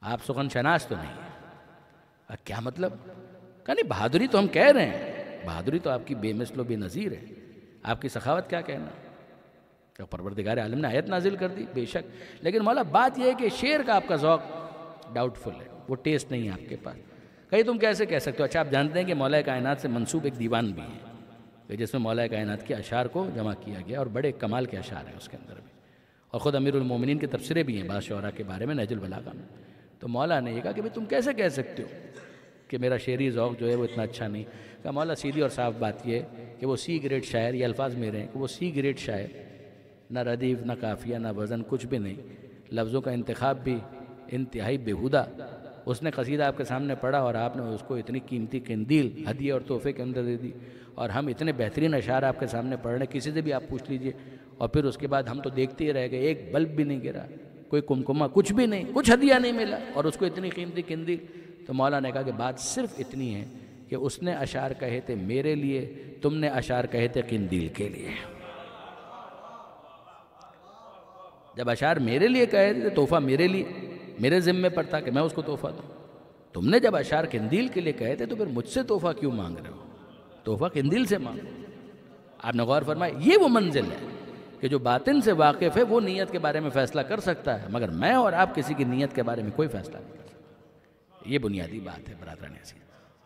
آپ سخن شناس تو نہیں ہے۔ کیا مطلب؟ کہ نہیں، بہادری تو ہم کہہ رہے ہیں، بہادری تو آپ کی بے مثل و بے نظیر ہے، آپ کی سخاوت کیا کہنا؟ کہ پروردگار عالم نے آیت نازل کر دی، بے شک، لیکن مولا بات یہ ہے کہ شعر کا آپ کا ذوق ڈاؤٹ فل ہے، وہ ٹیسٹ نہیں ہے آپ کے پاس۔ کہیں تم کیسے کہہ سکتے ہو؟ اچھا آپ جانتے ہیں کہ مولا کائنات سے منسوب ایک دیوان بھی ہے کہ جس میں مولا کائنات کے اشعار کو جمع کیا گیا، اور بڑے کمال کے اشعار ہیں اس کے اندر بھی، اور خود امیر المومنین کے تبصرے بھی ہیں بعض شعراء کے بارے میں نہج البلاغہ میں۔ تو مولا نے یہ کہا کہ بھئی تم کیسے کہہ سکتے ہو کہ میرا شعری ذوق جو ہے وہ اتنا اچھا نہیں؟ کہ مولا سیدھی اور صاف بات یہ ہے کہ وہ سی گریڈ شاعر، یہ الفاظ میرے ہیں، کہ وہ سی گریڈ شاعر، نہ ردیف، نہ قافیہ، نہ وزن، کچھ بھی نہیں، لفظوں کا انتخاب بھی انتہائی بیہودہ۔ اس نے قصیدہ آپ کے سامنے پڑھا اور آپ نے اس کو اتنی قیمتی قندیل ہدیے اور تحفے کے اندر دے دی، اور ہم اتنے بہترین اشعار آپ کے سامنے پڑھ رہے ہیں، کسی سے بھی آپ پوچھ لیجئے، اور پھر اس کے بعد ہم تو دیکھتے ہی رہ گئے، ایک بلب بھی نہیں گرا، کوئی کمکما کچھ بھی نہیں، کچھ ہدیہ نہیں ملا، اور اس کو اتنی قیمتی قندیل۔ تو مولا نے کہا کہ بات صرف اتنی ہے کہ اس نے اشعار کہے تھے میرے لیے، تم نے اشعار کہے تھے قندیل کے لیے۔ جب اشعار میرے لیے کہے تھے، تحفہ میرے لیے، میرے ذمے پر تھا کہ میں اس کو تحفہ دوں۔ تم نے جب اشعار قندیل کے لیے کہے تھے تو پھر مجھ سے تحفہ کیوں مانگ رہے ہو؟ تحفہ قندیل سے مانگو۔ آپ نے غور فرمایا، یہ وہ منزل ہے کہ جو باطن سے واقف ہے وہ نیت کے بارے میں فیصلہ کر سکتا ہے، مگر میں اور آپ کسی کی نیت کے بارے میں کوئی فیصلہ نہیں کر سکتا۔ یہ بنیادی بات ہے برادران عزیز۔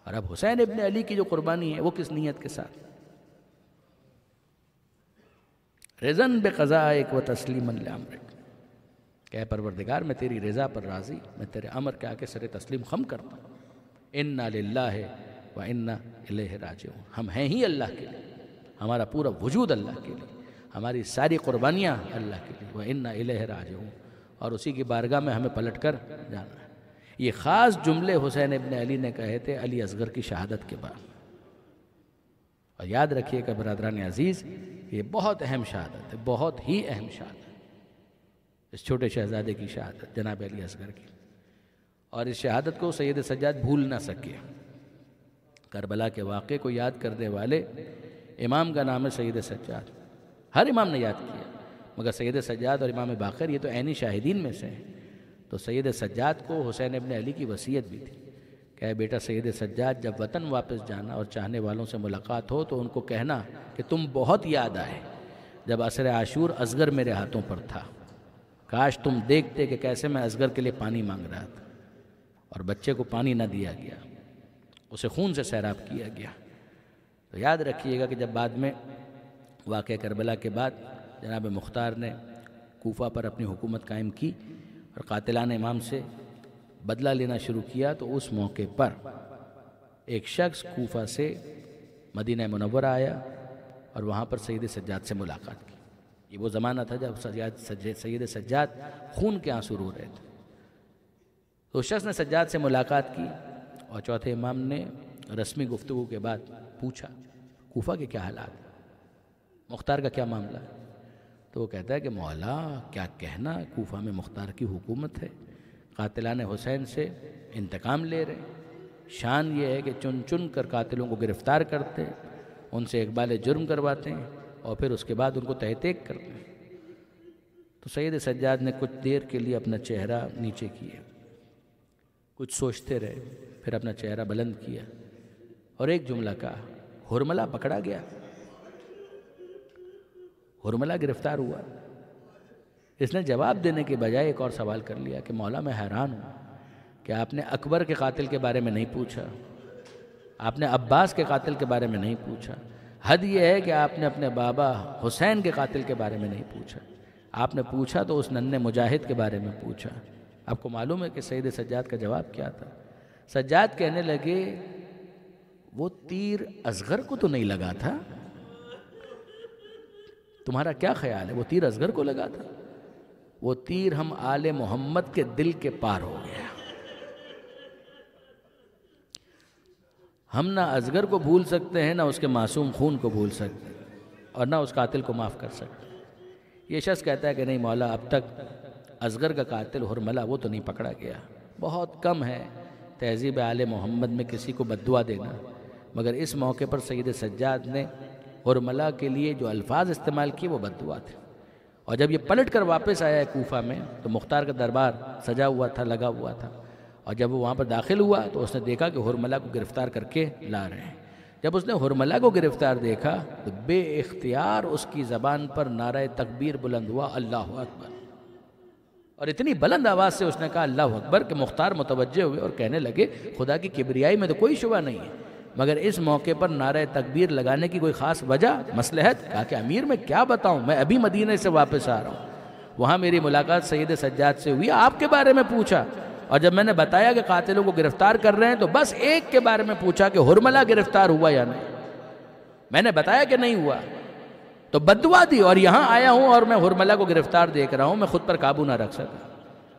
اور اب حسین ابن علی کی جو قربانی ہے وہ کس نیت کے ساتھ؟ رضن بقضائک و تسلیما لامرک، کہ اے پروردگار میں تیری رضا پر راضی، میں تیرے امر کے آگے سر تسلیم خم کرتا ہوں۔ انا للہ و انا الیہ راجعون، ہم ہیں ہی اللہ کے لیے، ہمارا پورا وجود اللہ کے لیے، ہماری ساری قربانیاں اللہ کے لیے، و انا الیہ راجعون، اور اسی کی بارگاہ میں ہمیں پلٹ کر جانا ہے۔ یہ خاص جملے حسین ابن علی نے کہے تھے علی اصغر کی شہادت کے بعد. اور یاد رکھیے کہ برادران عزیز، یہ بہت اہم شہادت ہے، بہت ہی اہم شہادت، اس چھوٹے شہزادے کی شہادت جناب علی اصغر کی. اور اس شہادت کو سید سجاد بھول نہ سکے. کربلا کے واقعے کو یاد کرنے والے امام کا نام ہے سید سجاد. ہر امام نے یاد کیا، مگر سید سجاد اور امام باقر یہ تو عینی شاہدین میں سے ہیں. تو سید سجاد کو حسین ابن علی کی وصیت بھی تھی کہ اے بیٹا سید سجاد، جب وطن واپس جانا اور چاہنے والوں سے ملاقات ہو تو ان کو کہنا کہ تم بہت یاد آئے جب عصر عاشور اصغر میرے ہاتھوں پر تھا. کاش تم دیکھتے کہ کیسے میں اصغر کے لیے پانی مانگ رہا تھا اور بچے کو پانی نہ دیا گیا، اسے خون سے سیراب کیا گیا. تو یاد رکھیے گا کہ جب بعد میں واقعہ کربلا کے بعد جناب مختار نے کوفہ پر اپنی حکومت قائم کی اور قاتلان امام سے بدلہ لینا شروع کیا، تو اس موقع پر ایک شخص کوفہ سے مدینہ منورہ آیا اور وہاں پر سید سجاد سے ملاقات کی. یہ وہ زمانہ تھا جب سید سجاد خون کے آنسو رو رہے تھے. تو اس شخص نے سجاد سے ملاقات کی اور چوتھے امام نے رسمی گفتگو کے بعد پوچھا کوفہ کے کیا حالات ہیں، مختار کا کیا معاملہ ہے؟ تو وہ کہتا ہے کہ مولا کیا کہنا، کوفہ میں مختار کی حکومت ہے، قاتلان حسین سے انتقام لے رہے ہیں. شان یہ ہے کہ چن چن کر قاتلوں کو گرفتار کرتے ہیں، ان سے اقبال جرم کرواتے ہیں اور پھر اس کے بعد ان کو تحقیق کرتے ہیں. تو سید سجاد نے کچھ دیر کے لیے اپنا چہرہ نیچے کیا، کچھ سوچتے رہے، پھر اپنا چہرہ بلند کیا اور ایک جملہ کہا، ہرملہ پکڑا گیا، ہرملہ گرفتار ہوا. اس نے جواب دینے کے بجائے ایک اور سوال کر لیا کہ مولا میں حیران ہوں کہ آپ نے اکبر کے قاتل کے بارے میں نہیں پوچھا، آپ نے عباس کے قاتل کے بارے میں نہیں پوچھا، حد یہ ہے کہ آپ نے اپنے بابا حسین کے قاتل کے بارے میں نہیں پوچھا. آپ نے پوچھا تو اس ننھے مجاہد کے بارے میں پوچھا. آپ کو معلوم ہے کہ سید سجاد کا جواب کیا تھا؟ سجاد کہنے لگے وہ تیر اصغر کو تو نہیں لگا تھا، تمہارا کیا خیال ہے وہ تیر اصغر کو لگا تھا؟ وہ تیر ہم آل محمد کے دل کے پار ہو گیا. ہم نہ اصغر کو بھول سکتے ہیں، نہ اس کے معصوم خون کو بھول سکتے ہیں، اور نہ اس قاتل کو معاف کر سکتے. یہ شخص کہتا ہے کہ نہیں مولا، اب تک اصغر کا قاتل ہرملہ وہ تو نہیں پکڑا گیا. بہت کم ہے تہذیب آل محمد میں کسی کو بددعا دینا، مگر اس موقع پر سید سجاد نے ہرملہ کے لیے جو الفاظ استعمال کیے وہ بددعا تھے. اور جب یہ پلٹ کر واپس آیا ہے کوفہ میں تو مختار کا دربار سجا ہوا تھا، لگا ہوا تھا، اور جب وہ وہاں پر داخل ہوا تو اس نے دیکھا کہ ہرملہ کو گرفتار کر کے لا رہے ہیں. جب اس نے ہرملہ کو گرفتار دیکھا تو بے اختیار اس کی زبان پر نعرہ تکبیر بلند ہوا، اللہ اکبر. اور اتنی بلند آواز سے اس نے کہا اللہ اکبر کہ مختار متوجہ ہوئے اور کہنے لگے خدا کی کبریائی میں تو کوئی شبہ نہیں ہے، مگر اس موقع پر نعرہ تکبیر لگانے کی کوئی خاص وجہ، مصلحت؟ کہا کہ امیر میں کیا بتاؤں، میں ابھی مدینہ سے واپس آ رہا ہوں، وہاں میری ملاقات سید سجاد سے ہوئی، آپ کے بارے میں پوچھا، اور جب میں نے بتایا کہ قاتلوں کو گرفتار کر رہے ہیں تو بس ایک کے بارے میں پوچھا کہ ہرملہ گرفتار ہوا یا نہیں. میں نے بتایا کہ نہیں ہوا تو بددعا دی، اور یہاں آیا ہوں اور میں ہرملہ کو گرفتار دیکھ رہا ہوں، میں خود پر قابو نہ رکھ سکا.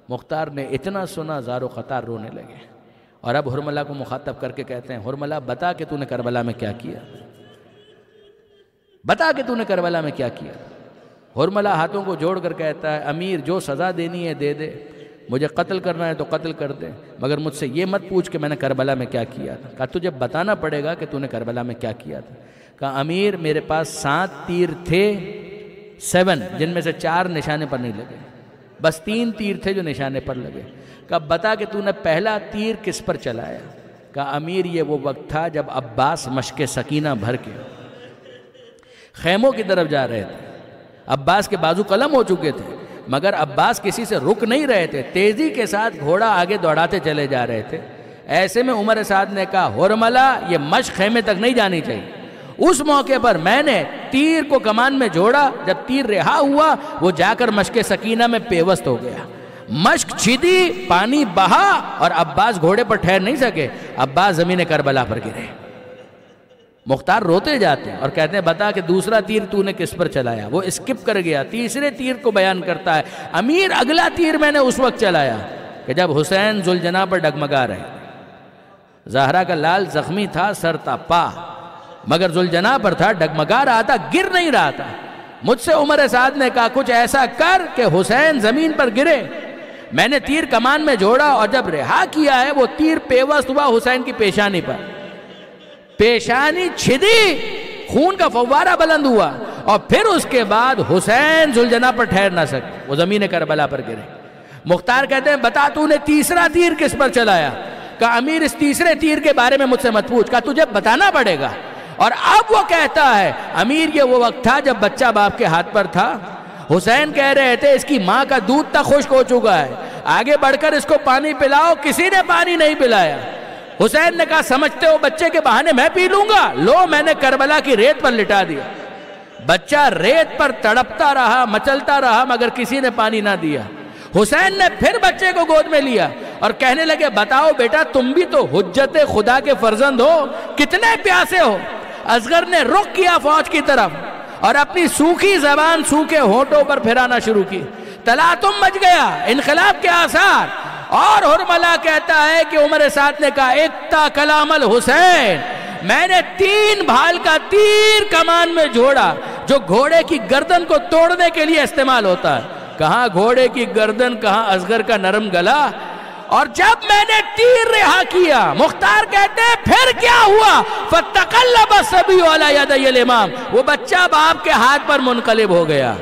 مختار نے اتنا سنا زار و قطار رونے لگے، اور اب ہرملہ کو مخاطب کر کے کہتے ہیں ہرملہ بتا کہ تو نے کربلا میں کیا کیا، بتا کہ تو نے کربلا میں کیا کیا. ہرملہ ہاتھوں کو جوڑ کر کہتا ہے امیر جو سزا دینی ہے دے دے، مجھے قتل کرنا ہے تو قتل کر دے، مگر مجھ سے یہ مت پوچھ کہ میں نے کربلا میں کیا کیا تھا. کہا تجھے بتانا پڑے گا کہ تو نے کربلا میں کیا کیا تھا. کہا امیر میرے پاس 7 تیر تھے، 7 جن میں سے 4 نشانے پر نہیں لگے، بس 3 تیر تھے جو نشانے پر لگے. کہا بتا کہ تو نے پہلا تیر کس پر چلایا. کہا امیر یہ وہ وقت تھا جب عباس مشق سکینہ بھر کے خیموں کی طرف جا رہے تھے. عباس کے بازو قلم ہو چکے تھے، مگر عباس کسی سے رک نہیں رہے تھے، تیزی کے ساتھ گھوڑا آگے دوڑاتے چلے جا رہے تھے. ایسے میں عمر سعد نے کہا ہرملہ یہ مشق خیمے تک نہیں جانی چاہیے. اس موقع پر میں نے تیر کو کمان میں جوڑا، جب تیر رہا ہوا وہ جا کر مشق سکینہ میں پیوست ہو گیا، مشق چھیدی، پانی بہا اور عباس گھوڑے پر ٹھہر نہیں سکے، عباس زمین کربلا پر گرے. مختار روتے جاتے ہیں اور کہتے ہیں بتا کہ دوسرا تیر تو نے کس پر چلایا. وہ اسکپ کر گیا، تیسرے تیر کو بیان کرتا ہے امیر اگلا تیر میں نے اس وقت چلایا کہ جب حسین ذوالجناح پر ڈگمگا رہے، زہرا کا لال زخمی تھا، سر تھا پا، مگر ذوالجناح پر تھا، ڈگمگا رہا تھا، گر نہیں رہا تھا۔ مجھ سے عمر سعد نے کہا کچھ ایسا کر کہ حسین زمین پر گرے۔ میں نے تیر کمان میں جوڑا اور جب رہا کیا ہے وہ تیر پیوست ہوا حسین کی پیشانی پر، پیشانی چھدی، خون کا فوارہ بلند ہوا، اور پھر اس کے بعد حسین ذوالجناح پر ٹھہر نہ سکے، وہ زمین کربلا پر گرے۔ مختار کہتے ہیں بتا تو نے تیسرا تیر کس پر چلایا؟ کہا امیر اس تیسرے تیر کے بارے میں مجھ سے مت پوچھ، کہا تجھے بتانا پڑے گا۔ اور اب وہ کہتا ہے امیر یہ وہ وقت تھا جب بچہ باپ کے ہاتھ پر تھا، حسین کہہ رہے تھے اس کی ماں کا دودھ تک خشک ہو چکا ہے، آگے بڑھ کر اس کو پانی پلاؤ، کسی نے پانی نہیں پلایا۔ حسین نے کہا سمجھتے ہو بچے کے بہانے میں پی لوں گا؟ لو میں نے کربلا کی ریت پر لٹا دیا۔ بچہ ریت پر تڑپتا رہا، مچلتا رہا، مگر کسی نے پانی نہ دیا۔ حسین نے پھر بچے کو گود میں لیا اور کہنے لگے بتاؤ بیٹا تم بھی تو حجت خدا کے فرزند ہو، کتنے پیاسے ہو؟ اصغر نے رخ کیا فوج کی طرف اور اپنی سوکھی زبان سوکھے ہونٹوں پر پھرانا شروع کی۔ تلاطم مچ گیا، انقلاب کے آثار۔ اور حرملہ کہتا ہے کہ عمر سعد نے کہا اکتا کلام الحسین، میں نے 3 بھال کا تیر کمان میں جوڑا جو گھوڑے کی گردن کو توڑنے کے لیے استعمال ہوتا ہے۔ کہاں گھوڑے کی گردن، کہاں اصغر کا نرم گلا۔ اور جب میں نے تیر رہا کیا، مختار کہتے ہیں پھر کیا ہوا؟ فَتَقَلَّبَ الصَّبِيُّ عَلَى يَدَيِ الْإِمَامِ، وہ بچہ باپ کے ہاتھ پر منقلب ہو گیا۔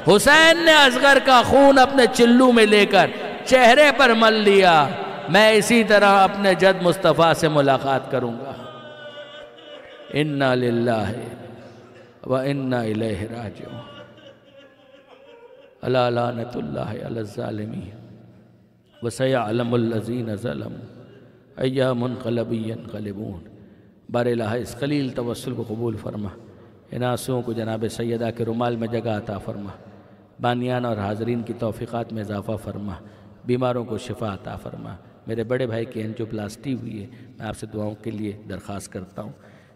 حسین نے اصغر کا خون اپنے چلو میں لے کر چہرے پر مل لیا، میں اسی طرح اپنے جد مصطفیٰ سے ملاقات کروں گا۔ اِنَّا لِلَّهِ وَإِنَّا إِلَيْهِ رَاجِعُونَ۔ أَلَا لَعْنَةُ اللَّهِ عَلَى الظَّالِمِينَ وَسَيَعْلَمُ الَّذِينَ ظَلَمُوا أَيَّ مُنْقَلَبٍ يَنْقَلِبُونَ۔ بار الہ اس قلیل توسل کو قبول فرما، ان آنسوؤں کو جناب سیدہ کے رومال میں جگہ عطا فرما، بانیان اور حاضرین کی توفیقات میں اضافہ فرما، بیماروں کو شفا عطا فرما۔ میرے بڑے بھائی کی اینجیوپلاسٹی ہوئی ہے، میں آپ سے دعاؤں کے لیے درخواست کرتا ہوں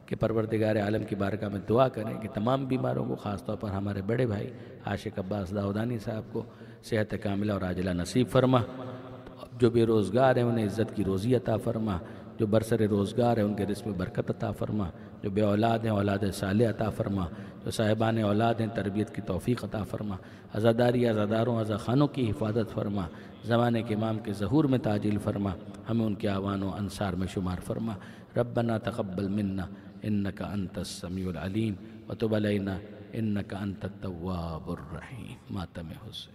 کہ پروردگار عالم کی بارگاہ میں دعا کریں کہ تمام بیماروں کو، خاص طور پر ہمارے بڑے بھائی عاشق عباس داؤدانی صاحب کو صحت کاملہ اور عاجلہ نصیب فرما۔ جو بے روزگار ہیں انہیں عزت کی روزی عطا فرما، جو برسر روزگار ہیں ان کے رزق میں برکت عطا فرما، جو بے اولاد ہیں اولاد صالح عطا فرما، جو صاحبان اولاد ہیں تربیت کی توفیق عطا فرما، عزاداری عزاداروں عزاخانوں کی حفاظت فرما، زمانے کے امام کے ظہور میں تعجیل فرما، ہمیں ان کے اعوان و انصار میں شمار فرما۔ ربنا تقبل منا انک انت السمیع العلیم وتب علینا انک انت التواب الرحیم۔ ماتم حسین۔